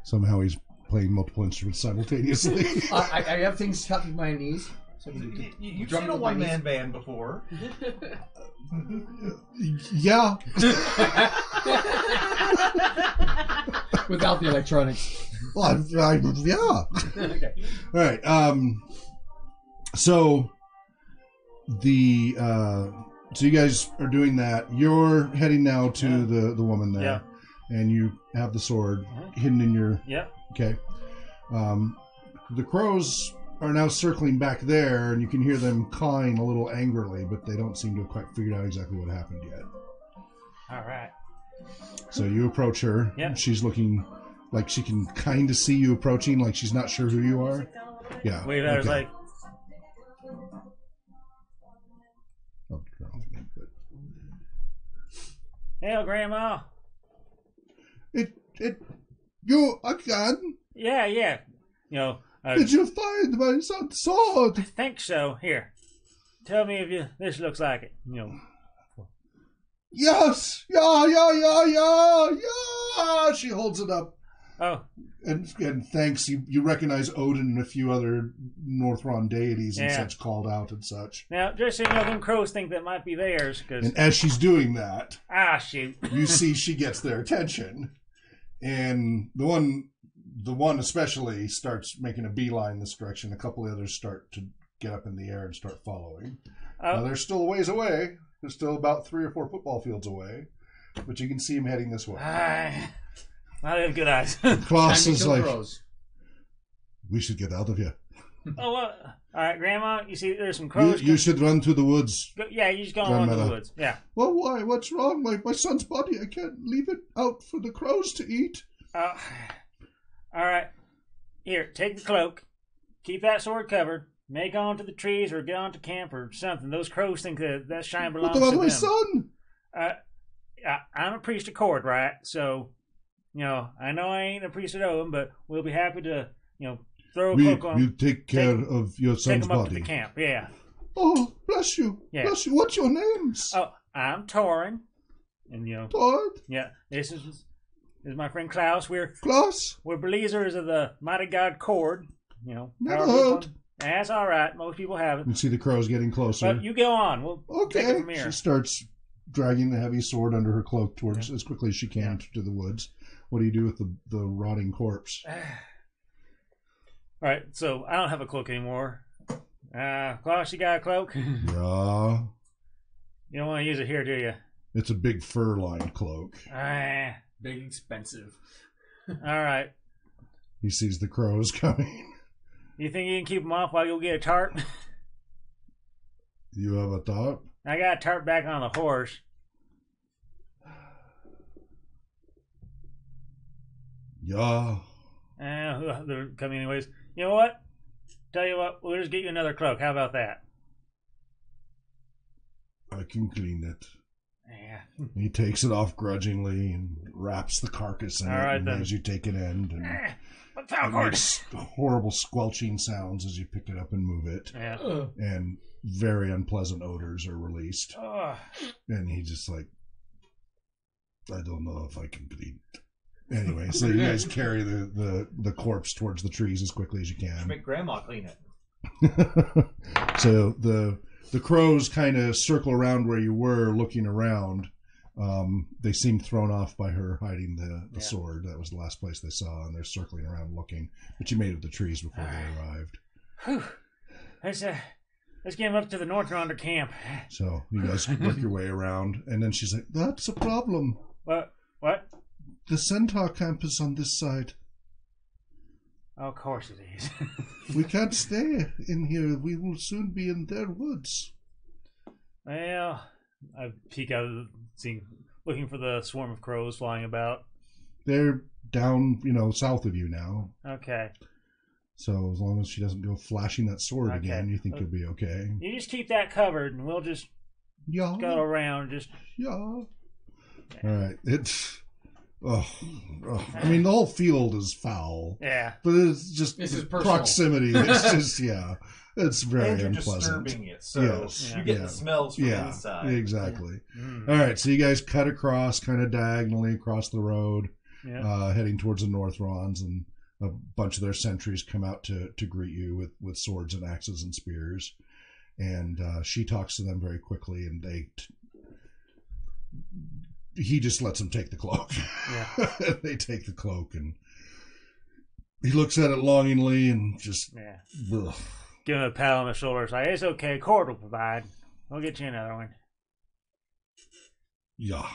Somehow he's playing multiple instruments simultaneously. I have things tucked in my knees. So You've seen a one-man band before. Yeah. Without the electronics. Well, yeah. Okay. All right. So so you guys are doing that. You're heading now to the woman there. Yeah. And you have the sword hidden in your... Yep. Okay. The crows are now circling back there, and you can hear them cawing a little angrily, but they don't seem to have quite figured out exactly what happened yet. All right. So you approach her. Yeah. She's looking like she can kind of see you approaching, like she's not sure who you are. Yeah. Wait, I was like... Hey, Grandma. You again? Yeah. You know... Did you find my son's sword? I think so. Here. Tell me if this looks like it. Yes! Yeah! She holds it up. Oh. And thanks. You recognize Odin and a few other Northrond deities and such called out and such. Now, just so you know, them crows think that might be theirs. And as she's doing that... shoot. You see she gets their attention. And the one especially starts making a beeline this direction. A couple of others start to get up in the air and start following. Now, they're still a ways away. They're still about 3 or 4 football fields away. But you can see them heading this way. I have good eyes. Klaus is like, we should get out of here. Oh, well, all right, Grandma, you see there's some crows. You should run to the woods. You just go on to the woods. Yeah. Well, why? What's wrong? My son's body, I can't leave it out for the crows to eat. All right. Here, take the cloak. keep that sword covered. Make on to the trees or get on to camp or something. Those crows think that shine belongs What to about my them. son? I'm a priest of Cord, right? So, I know I ain't a priest of Owen, but we'll be happy to, throw a cloak on. You take care of your Take son's him up to body. the camp, yeah. Oh, bless you. Yeah. Bless you. What's your names? Oh, I'm Torin. And, Todd? yeah, this is my friend Klaus. Klaus? We're believers of the mighty god Cord. Never powerful heard. one. That's all right. Most people haven't. You see the crows getting closer. But you go on. We'll take it from here. She starts dragging the heavy sword under her cloak towards as quickly as she can to the woods. What do you do with the rotting corpse? All right, so I don't have a cloak anymore. Klaus, you got a cloak? Yeah. You don't want to use it here, do you? It's a big fur-lined cloak. Big expensive. All right. He sees the crows coming. You think you can keep them off while you go get a tarp? You have a tarp? I got a tarp back on the horse. Yeah. They're coming anyways. You know what? Tell you what, we'll just get you another cloak. How about that? I can clean it. Yeah. He takes it off grudgingly and wraps the carcass in All it right, and then. as you take an end. And It it makes horrible squelching sounds as you pick it up and move it. Yeah. And very unpleasant odors are released. Oh. And he's just like, I don't know if I can clean it. Anyway, so you guys carry the corpse towards the trees as quickly as you can. Make Grandma clean it. So the crows kind of circle around where you were, looking around. They seem thrown off by her hiding the sword. That was the last place they saw, and they're circling around looking. But you made it to the trees before they arrived. Whew. Let's get him up to the North Ronder camp. So you guys work your way around, and then she's like, "That's a problem. What? The centaur camp is on this side. Oh, of course it is. We can't stay in here. We will soon be in their woods." Well, I peek out, looking for the swarm of crows flying about. They're down, south of you now. Okay. So as long as she doesn't go flashing that sword Okay. again, you think you'll be okay. You just keep that covered, and we'll just Yeah. go around. Yeah. All right. It's. I mean, the whole field is foul. Yeah. But it's just This is personal. proximity. It's just, it's very And you're unpleasant. disturbing it, so Yes. you get Yeah. the smells from Yeah, inside. exactly. Mm. All right, so you guys cut across, kind of diagonally across the road, Yeah. heading towards the North Rons, and a bunch of their sentries come out to greet you with swords and axes and spears. And she talks to them very quickly, and he just lets them take the cloak. Yeah. They take the cloak, and he looks at it longingly and just... Yeah. Ugh. Give him a pat on the shoulder. It's like, it's okay. Cord will provide. We'll get you another one. Yeah.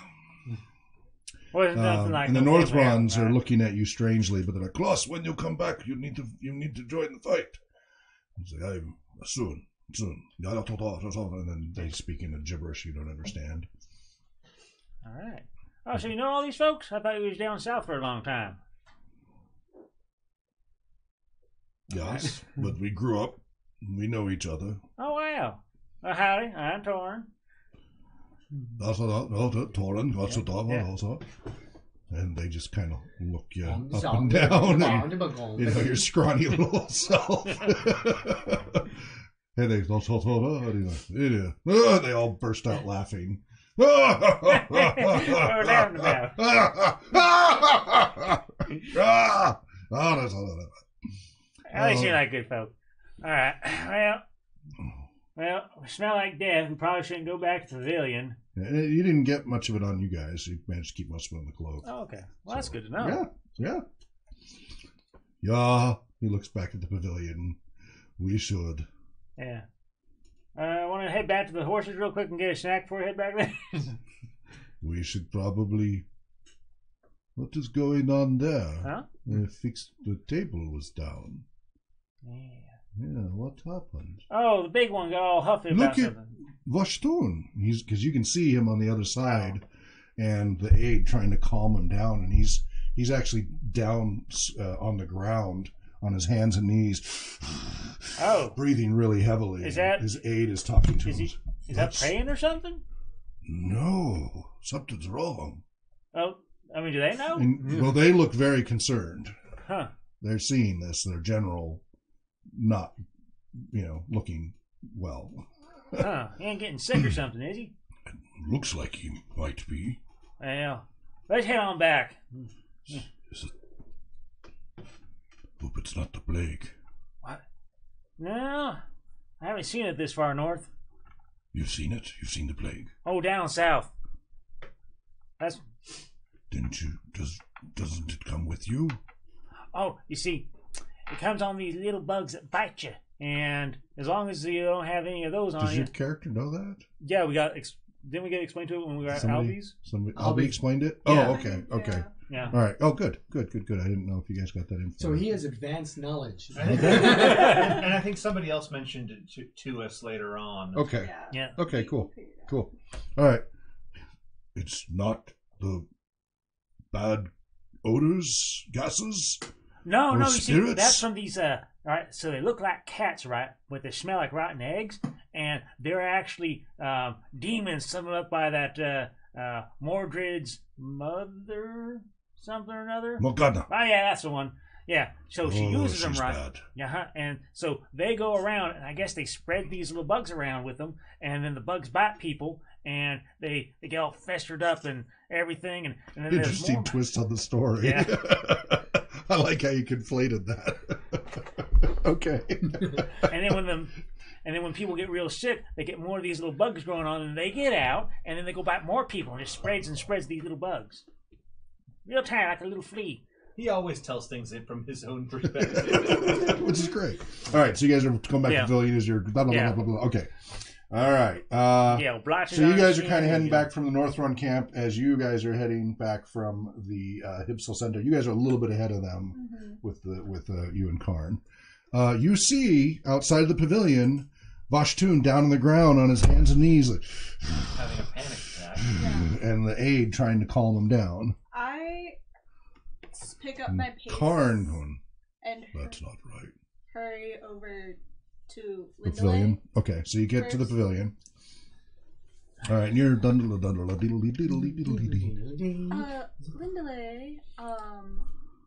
Wasn't nothing like and the no North family Rons out, are right? looking at you strangely, but they're like, "Klaus, when you come back, you need to join the fight." He's like, "I'm soon. And then they speak in a gibberish you don't understand. All right. Oh, so you know all these folks? I thought you was down south for a long time. Yes, but we grew up. We know each other. Oh, wow. Well, howdy. I'm Torin. Torin, Yeah. also. And they just kind of look you On the up south. and down. On And, the buggle. your scrawny little self. And they they all burst out laughing. What we're laughing about. At least you're like good folk. All right. Well, we smell like death. We probably shouldn't go back to the pavilion. You didn't get much of it on you guys. You managed to keep most of it in the cloak. Oh, okay. Well, that's good to know. Yeah. He looks back at the pavilion. We should. Yeah. I want to head back to the horses real quick and get a snack before we head back there. We should probably... What is going on there? Huh? The table was down. Yeah. Yeah, what happened? Oh, the big one got all huffy about Look at something. Vashtun. Because you can see him on the other side, and the aide trying to calm him down, and he's actually down on the ground, on his hands and knees, Oh. breathing really heavily. Is that- his aide is talking to Is him. he? Is that praying or something? No, something's wrong. Oh, I mean, do they know? And, well, they look very concerned. Huh. They're seeing this. Their general not, looking well. Huh. He ain't getting sick or something, is he? Looks like he might be. Well, let's head on back. Is it? Hope it's not the plague. What? No, I haven't seen it this far north. You've seen it? You've seen the plague? Oh, down south. That's. Didn't you? Doesn't it come with you? Oh, you see, it comes on these little bugs that bite you, and as long as you don't have any of those on Does you, your character know that? yeah, we got. Didn't we get explained to it when we were at Albies? Albie explained it? Yeah. Oh, okay, okay. Yeah. All right. Oh, good. I didn't know if you guys got that info. So he has advanced knowledge. and I think somebody else mentioned it to us later on. Okay. Yeah. Okay, cool. Cool. All right. It's not the bad odors, gases? No, Or no, you see, spirits? that's from these, right, so they look like cats, right, but they smell like rotten eggs, and they're actually demons summoned up by that Mordred's mother, something or another. Morgana. Oh, yeah, that's the one. Yeah, so she uses them, she's right? bad. Yeah, and so they go around, and I guess they spread these little bugs around with them, and then the bugs bite people, and they get all festered up and everything, and then there's Interesting more. twist on the story. Yeah. I like how you conflated that. Okay. And then when people get real sick, they get more of these little bugs growing on, and they get out, and then they go bite more people, and it spreads and spreads these little bugs. Real tiny, like a little flea. He always tells things from his own perspective. Which is great. All right, so you guys are coming back to the pavilion as you're blah, blah, blah, blah, blah. Okay. All right. Blotches So you on guys his are kind of shin. heading back from the North Run camp as you guys are heading back from the Hibsel Center. You guys are a little bit ahead of them with you and Karn. You see outside of the pavilion Vashtun down on the ground on his hands and knees, like, Having a panic attack. and the aide trying to calm him down. I pick up my pace Karn going, and that's not right. hurry over to The pavilion. Okay, so you get to the pavilion. All right, and you're Lindale,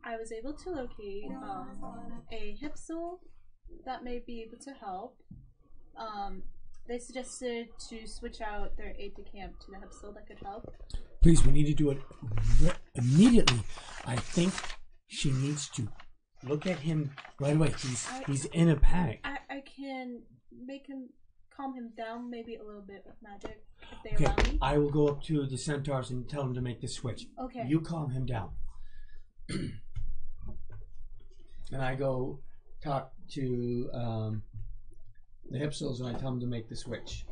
I was able to locate a Hipsel that may be able to help. They suggested to switch out their aide de camp to the Hipsel that could help. Please, we need to do it immediately. I think she needs to look at him right away. He's in a panic. I can make him calm him down maybe a little bit with magic if they allow me. I will go up to the centaurs and tell them to make the switch. Okay. You calm him down. And I go talk to the Hipsels and I tell them to make the switch.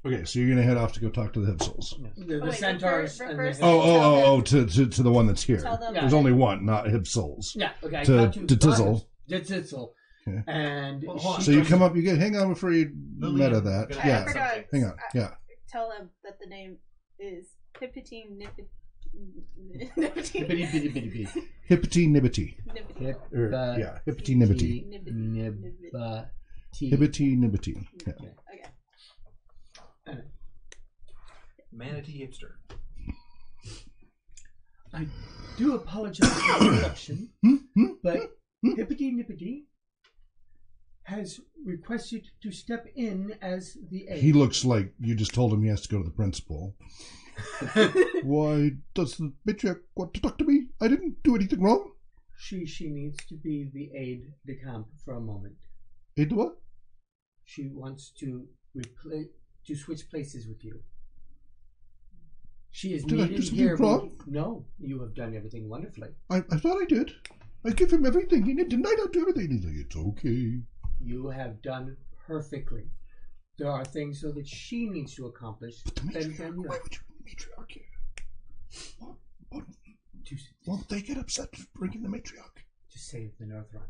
Okay, so you're gonna head off to go talk to the Hipsels. The wait, centaurs but and first- the To the one that's here. Tell them- There's only one, not Hipsels. yeah, okay. I To talk Tizzle. To Tizzle. Okay. And Well, hold on. So you come up, hang on before you meta that. Gonna I Yeah, forgot. hang on. Yeah. Tell them that the name is Hippitine Nippity. Hippity bitty bitty bitty. Hippity nibbity. Hip, Yeah, hippity nibbity. Nibbity. Hibbity nibbity. Yeah. Okay. Manatee hipster. I do apologize for the interruption, but Hippity Nippity has requested to step in as the aide. He looks like you just told him he has to go to the principal. Why does the matriarch want to talk to me? I didn't do anything wrong. She needs to be the aide de camp for a moment. Aide what? She wants to switch places with you. She is Did I do needed something here. wrong? No, you have done everything wonderfully. I thought I did. I give him everything. Didn't I not do everything? He's like, it's okay. You have done perfectly. There are things so that she needs to accomplish. But the that matriarch, then you why would you matriarch here? Won't they get upset for bringing the matriarch? to save the North Ronda.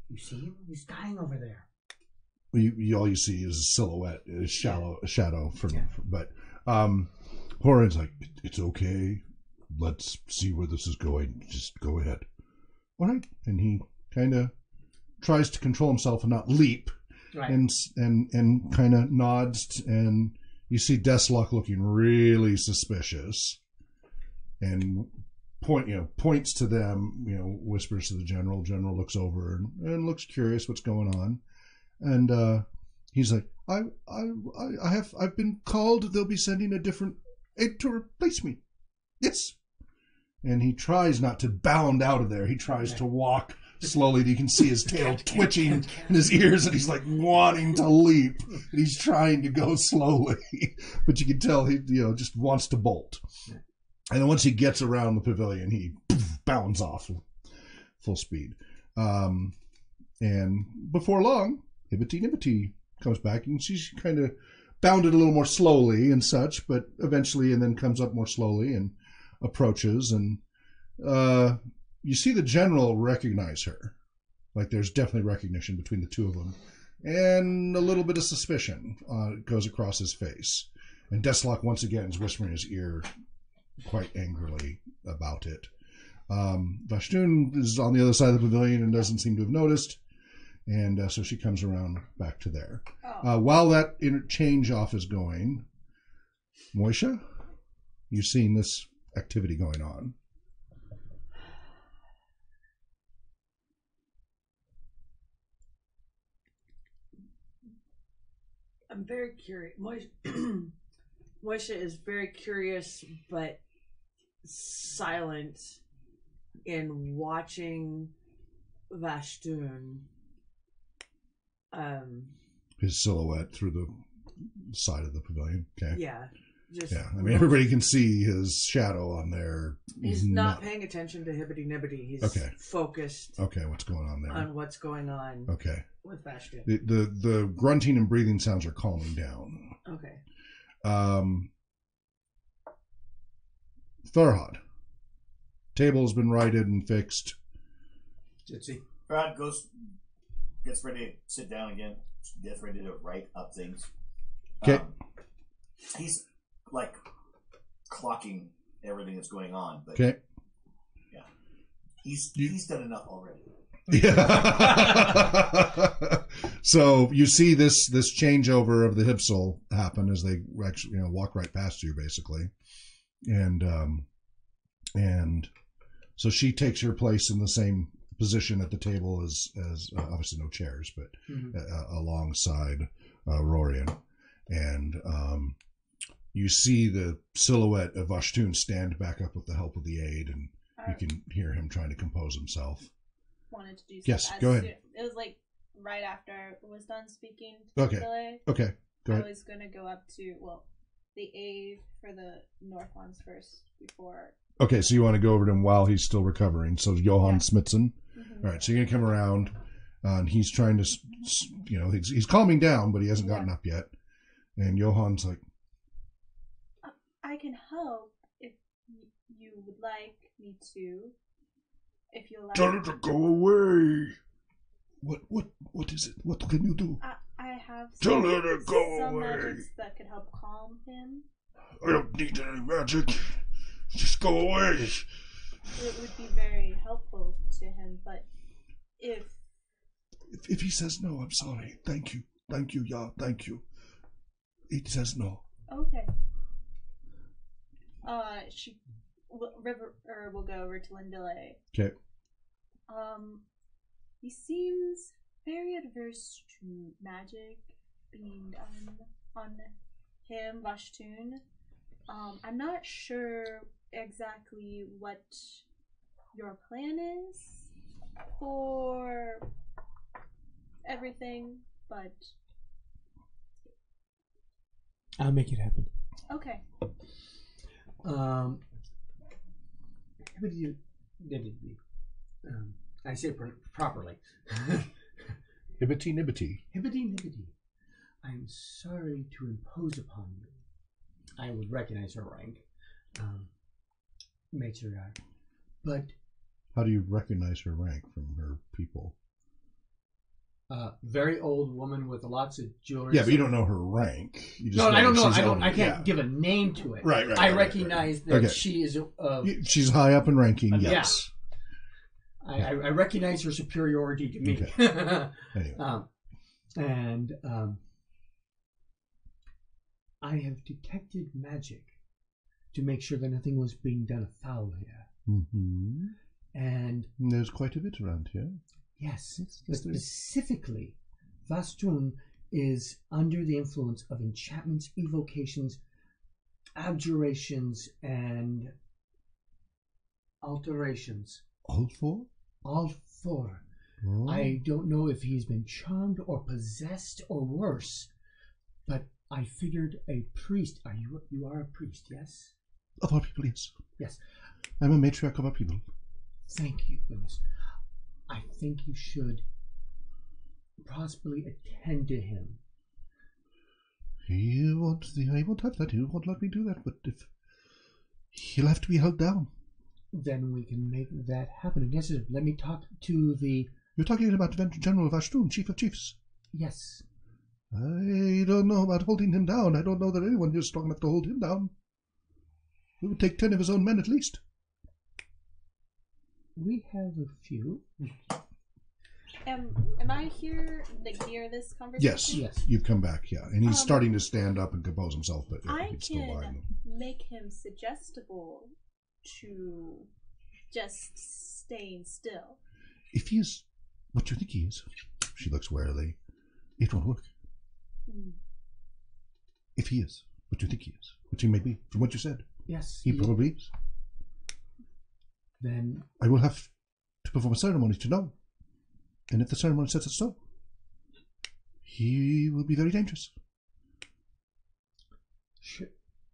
You see him? He's dying over there. All you see is a silhouette, a shadow from. But Horan's like, it's okay. Let's see where this is going. Just go ahead. all right. And he kind of tries to control himself and not leap, Right. and kind of nods, and you see Deathlock looking really suspicious, and points to them, whispers to the general. General looks over and looks curious what's going on, and he's like, I've been called. They'll be sending a different aide to replace me. Yes. And he tries not to bound out of there. He tries to walk slowly. You can see his tail twitching in his ears, and he's like wanting to leap. And he's trying to go slowly, but you can tell he just wants to bolt. And then once he gets around the pavilion, he bounds off full speed. And before long, Hibbity comes back, and she's kind of bounded a little more slowly and such, but eventually, and then comes up more slowly and approaches, and you see the general recognize her. Like, there's definitely recognition between the two of them, and a little bit of suspicion goes across his face. And Deathlock once again is whispering in his ear quite angrily about it. Vashtun is on the other side of the pavilion and doesn't seem to have noticed, and so she comes around back to there. While that interchange off is going, Moisha, you've seen this activity going on. I'm very curious. Moisha is very curious, but silent in watching Vashtun. His silhouette through the side of the pavilion. Okay. Yeah. I mean, everybody can see his shadow on there. He's not paying attention to Hibbity Nibbity. He's focused. Okay, what's going on there? On what's going on. Okay. With Vashtun. The grunting and breathing sounds are calming down. Okay. Farhad. Table has been righted and fixed. Jitsi. Farhad gets ready to sit down again. Gets ready to write up things. Okay. He's like clocking everything that's going on. But okay. Yeah. He's done enough already. Yeah. So you see this changeover of the Hipsel happen as they actually walk right past you, basically, and so she takes her place in the same position at the table as obviously no chairs, but alongside Rorian, and you see the silhouette of Vashtun stand back up with the help of the aide, and you can hear him trying to compose himself. Wanted to do yes, go ahead. It was like right after I was done speaking. Okay. Go ahead. I was gonna go up to the aide for the north ones first before. Okay, so you want to go over to him while he's still recovering. So Johan Smithson. All right, so you're gonna come around, and he's trying to, he's calming down, but he hasn't gotten up yet. And Johan's like, I can help if you would like me to. If you like. Tell her to go away. What is it? What can you do? I have Tell her to go some away. magics that could help calm him. I don't need any magic. Just go away. It would be very helpful to him, but if he says no, I'm sorry. Thank you, yeah, thank you. He says no. Okay. River will go over to Lindile. Okay. He seems very adverse to magic being done on him, Vashtun. I'm not sure exactly what your plan is for everything, but I'll make it happen. Okay. I say it properly. Hibbity Nibbity. Hibbity Nibbity. I'm sorry to impose upon you. I would recognize her rank. Matriarch. But how do you recognize her rank from her people? Very old woman with lots of jewelry. Yeah, but you don't know her rank. You just I don't know. I can't give a name to it. Right. I recognize that she is. She's high up in ranking. Yes. I recognize her superiority to me. Okay. Anyway. And I have detected magic to make sure that nothing was being done afoul here. Mm-hmm. And there's quite a bit around here. yes, but specifically, Vastun is under the influence of enchantments, evocations, abjurations, and alterations. All four? All four. Oh. I don't know if he's been charmed or possessed or worse, but I figured a priest. You are a priest, yes? Of our people, yes. Yes. I'm a matriarch of our people. Thank you, goodness. I think you should possibly attend to him. I won't have that. He won't let me do that, but if he'll have to be held down. Then we can make that happen. Yes, sir. Let me talk to the... You're talking about General Vashtun, Chief of Chiefs. Yes. I don't know about holding him down. I don't know that anyone here is strong enough to hold him down. It would take 10 of his own men at least. We have a few. Am I here, like, near this conversation? Yes. Yes. You've come back, yeah. And he's starting to stand up and compose himself, but yeah, I he's still lying. can make him suggestible to just staying still. If he is what you think he is, she looks warily, it won't work. If he is what you think he is, which he may be, from what you said, Yes. he probably is. Then I will have to perform a ceremony to know. And if the ceremony says it's so, he will be very dangerous.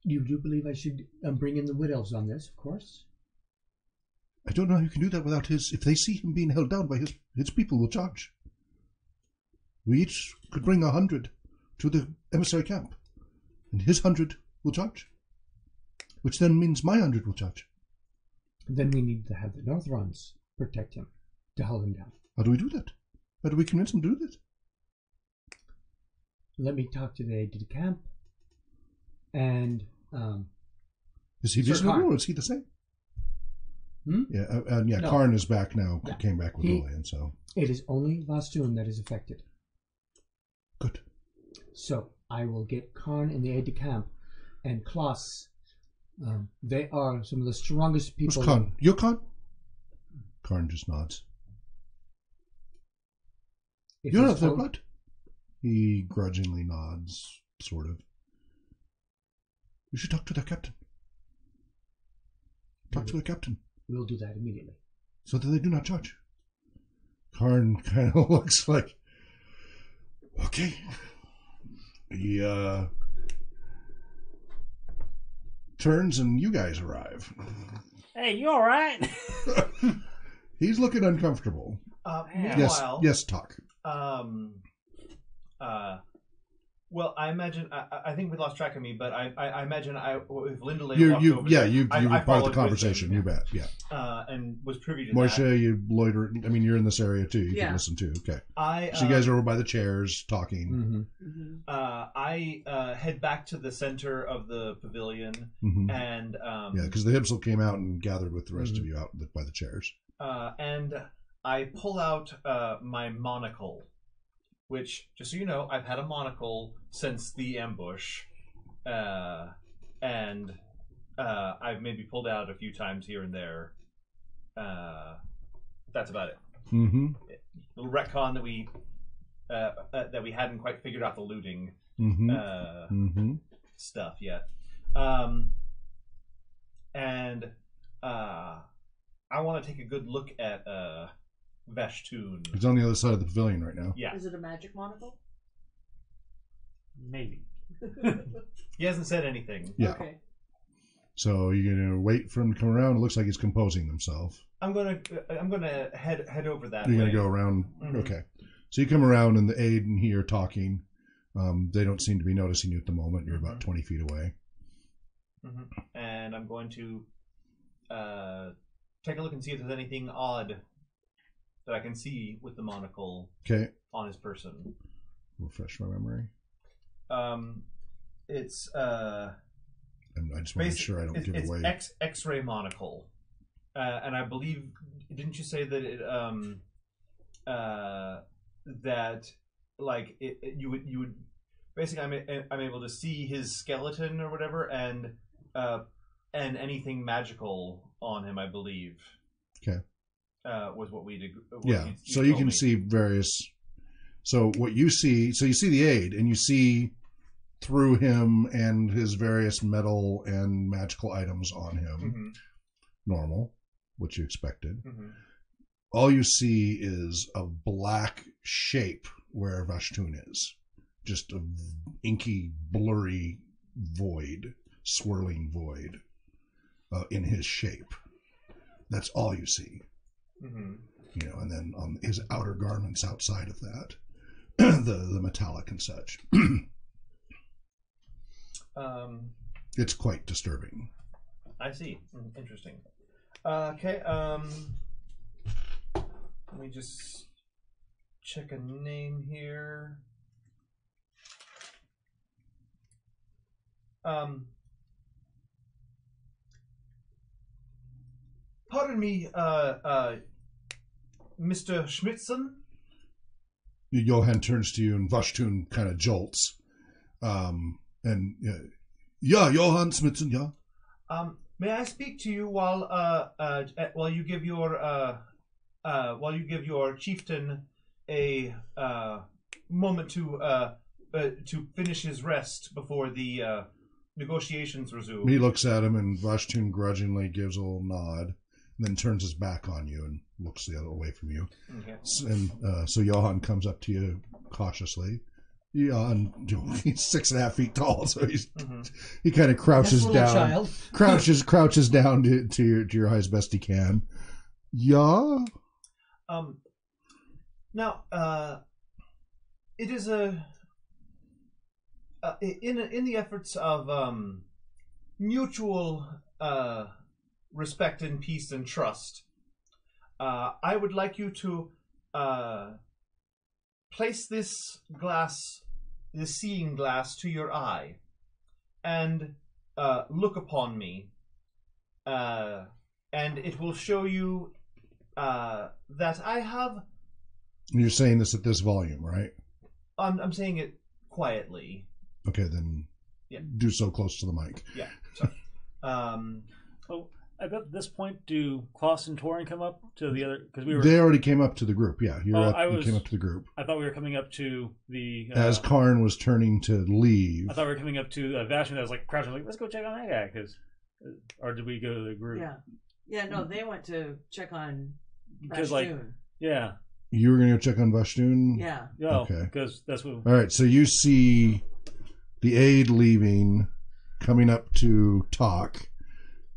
you do believe I should bring in the Wood Elves on this, of course? I don't know how you can do that without his... If they see him being held down by his people will charge. We each could bring 100 to the emissary camp, and his 100 will charge. Which then means my 100 will charge. Then we need to have the Northrons protect him, to hold him down. How do we do that? How do we convince him to do that? Let me talk to the aide to the camp. And Is he Sir reasonable Karn. or is he the same? Yeah, No. Karn is back now. Yeah. Came back with Lillian, so it is only Vastun that is affected. good. So I will get Karn and the aide de camp and Klaus. They are some of the strongest Who's people. Karn? You're Karn? Karn just nods. If You're it's of their all- blood. He grudgingly nods, sort of. You should talk to their captain. Talk to their captain, We'll do that immediately. so that they do not charge. Karn kind of looks like, okay. He turns and you guys arrive. Hey, you all right? He's looking uncomfortable. Meanwhile, Yes, talk. Well, I imagine. I think we lost track of me, but I imagine if Linda walked You over. were part of the followed with conversation. them, You bet. Yeah. and was privy to Moishe, that. you loiter. I mean, you're in this area too. You Yeah. can listen too. Okay. I So you guys are over by the chairs talking. Mm-hmm. I head back to the center of the pavilion, Mm-hmm. and Yeah, because the Hibsel came out and gathered with the rest of you out by the chairs. and I pull out my monocle, which, just so you know, I've had a monocle since the ambush, and I've maybe pulled out a few times here and there. That's about it. Mm-hmm. Little retcon that we hadn't quite figured out the looting Mm-hmm. stuff yet, and I want to take a good look at Vashtun. He's on the other side of the pavilion right now. Yeah, Is it a magic monocle? Maybe. he hasn't said anything. Yeah. Okay. So you're gonna wait for him to come around. It looks like he's composing himself. I'm gonna head over that. You're way. gonna go around. Mhm. Okay. So you come around, and the aide and he are talking. They don't seem to be noticing you at the moment. You're about 20 feet away. Mhm. And I'm going to take a look and see if there's anything odd that I can see with the monocle Okay. on his person. Refresh my memory. It's And I just want to make sure I don't give it's away. X-ray monocle, and I believe didn't you say that it that like you would basically I'm able to see his skeleton or whatever and anything magical on him, I believe. Okay. Was what we did. Yeah. So you can see various. So what you see, so you see the aid, and you see through him and his various metal and magical items on him. Mm-hmm. Normal, what you expected. Mm-hmm. All you see is a black shape where Vashtun is. Just a inky, blurry void, swirling void in his shape. That's all you see. Mm-hmm. You know, and then on his outer garments outside of that, the metallic and such. It's quite disturbing. I see. Interesting. Okay. Let me just check a name here. Pardon me, Mr. Schmitzen? Johann turns to you and Vashtun kind of jolts. And yeah, Johann Schmitzen, yeah. May I speak to you while you give your chieftain a moment to finish his rest before the negotiations resume? He looks at him, and Vashtun grudgingly gives a little nod, and then turns his back on you and looks the other way from you. Okay. And so Johann comes up to you cautiously. Johann, he's 6.5 feet tall, so he kind of crouches down, crouches down to your height as best he can. Yeah. Now, it is in the efforts of mutual respect and peace and trust. I would like you to place this seeing glass to your eye, and look upon me, and it will show you that I have. You're saying this at this volume, right? I'm saying it quietly. Okay, then do so close to the mic. Yeah. Sorry. At this point, do Klaus and Torin come up to the other? Because they already came up to the group. Yeah, you came up to the group. I thought we were coming up to the. As Karn was turning to leave, I thought we were coming up to Vashtun. That was like crouching, like let's go check on that guy. Or did we go to the group? Yeah. No, they went to check on because Vashtun. You were going to go check on Vashtun? Yeah. Okay. Because that's what. All right. So you see the aide leaving, coming up to talk.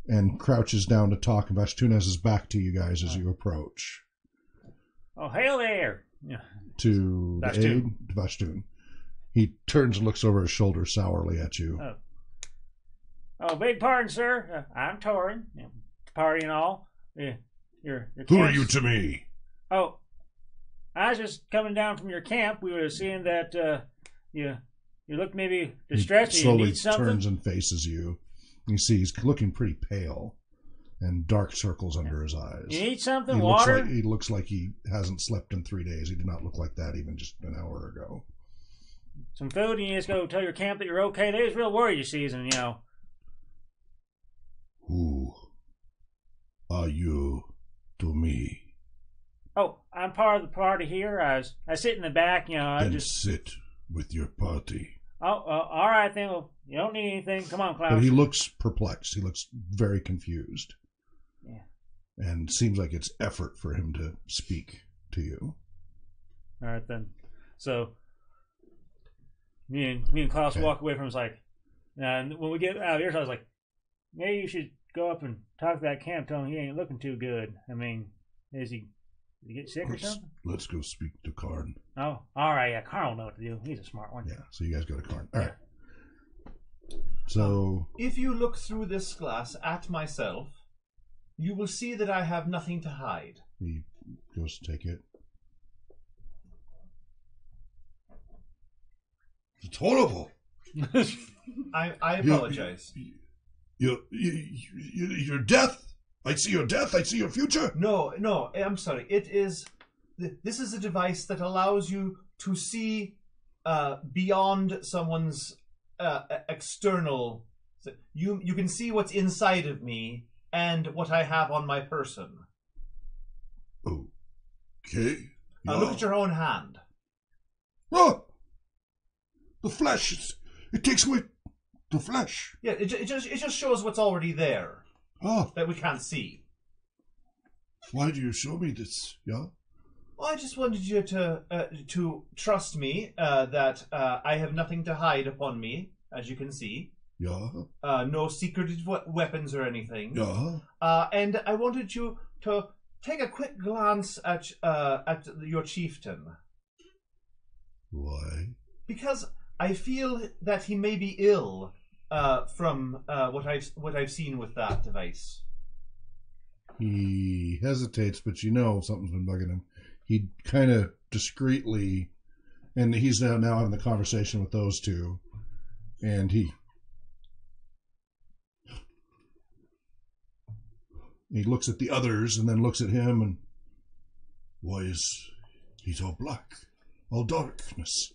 And crouches down to talk, and Vashtun has his back to you guys as you approach. Oh, hail there! Yeah. To the aide, to Vashtun. He turns and looks over his shoulder sourly at you. Oh, big pardon, sir. I'm Torin. Party and all. Your Who are you to me? Oh, I was just coming down from your camp. We were seeing that you look maybe distressed. He slowly you need something? turns and faces you. You see, he's looking pretty pale, and dark circles under his eyes. You need something? Water? He looks like he hasn't slept in 3 days. He did not look like that even just an hour ago. Some food, and you just go tell your camp that you're okay. They was real worried, you see, and Who are you to me? Oh, I'm part of the party here. I sit in the back, Then sit with your party. Oh, all right then. Well, you don't need anything. Come on, Klaus. But he looks perplexed. He looks very confused. Yeah. And seems like it's effort for him to speak to you. All right then. So me and Klaus walk away from him. Like, and when we get out of here, so I was like, maybe you should go up and talk to that camp. Tell him he ain't looking too good. I mean, did he get sick or something? Let's go speak to Karn. Oh, all right. Yeah, Karn will know what to do. He's a smart one. Yeah. So you guys go to Karn. All right. So if you look through this glass at myself, you will see that I have nothing to hide. He goes to take it. It's horrible. I apologize. Your death I see your death, I see your future. No, I'm sorry. This is a device that allows you to see beyond someone's external. You can see what's inside of me and what I have on my person. Okay. Look at your own hand. Oh! The flesh. It takes away the flesh. Yeah, it just shows what's already there. Oh. That we can't see. Why do you show me this? Yeah. Well, I just wanted you to trust me that I have nothing to hide upon me, as you can see. Yeah. No secreted weapons or anything. Yeah. And I wanted you to take a quick glance at your chieftain. Why? Because I feel that he may be ill from what I've seen with that device. He hesitates, but something's been bugging him. He kind of discreetly, and he's now having the conversation with those two, and he looks at the others and then looks at him, and why is he's all black, all darkness?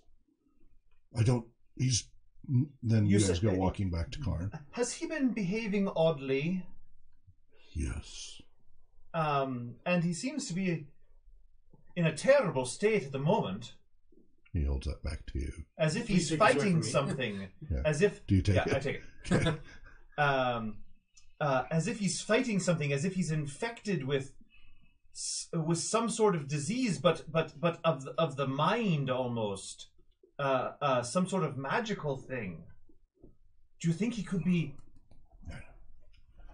Then you guys go walking back to Karn. Has he been behaving oddly? Yes. And he seems to be in a terrible state at the moment. He holds that back to you. As if he's fighting something. Yeah. As if... Do you take it? Yeah, I take it. Okay. As if he's fighting something, as if he's infected with some sort of disease, but of the mind almost. Some sort of magical thing. Do you think he could be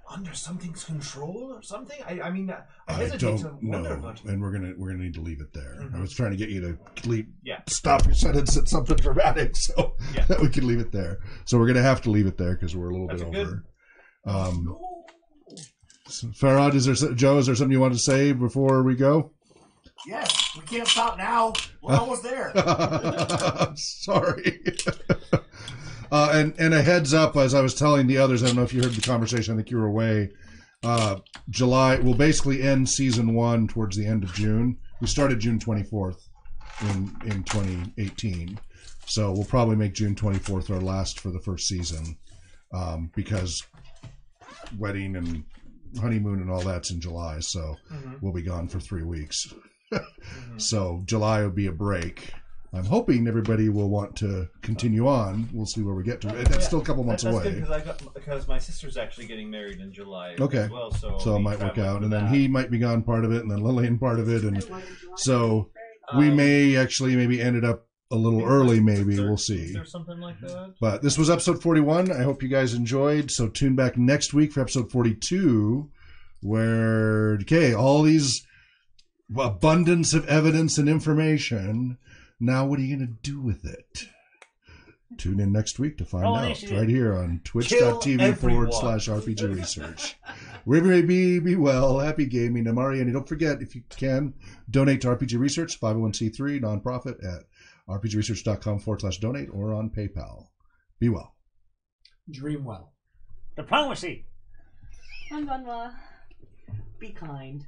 under something's control or something? I mean, I hesitate to wonder. But... And we're gonna need to leave it there. I was trying to get you to Yeah. Stop your sentence at something dramatic, so that we can leave it there. So we're gonna have to leave it there because we're a little bit over. Farad, Joe, is there something you want to say before we go? Yes, we can't stop now. We're almost there. Sorry. And a heads up, as I was telling the others, I don't know if you heard the conversation, I think you were away. July will basically end season 1 towards the end of June. We started June 24th in 2018. So we'll probably make June 24th our last for the first season because wedding and honeymoon and all that's in July. So we'll be gone for 3 weeks. So July will be a break. I'm hoping everybody will want to continue on. We'll see where we get to. It's still a couple months away. Because my sister's actually getting married in July as well. So it might work out. And then he might be gone part of it, and then Lillian part of it. And so we may actually maybe end it up a little early, maybe. We'll see. Or something like that. But this was episode 41. I hope you guys enjoyed. So tune back next week for episode 42, where, all these abundance of evidence and information. Now, what are you going to do with it? Tune in next week to find out. Right here on twitch.tv/RPG Research. Wherever you may be well. Happy gaming. I'm Ari, and don't forget, if you can, donate to RPG Research, 501c3 nonprofit at rpgresearch.com/donate or on PayPal. Be well. Dream well. Diplomacy. Be kind.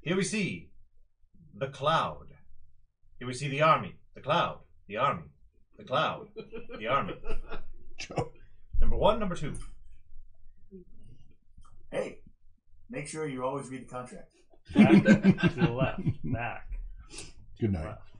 Here we see the cloud. Here we see the army, the cloud, the army, the cloud, the army. Number 1, number 2. Hey, make sure you always read the contract. Back to the left. Back. Good night. Left.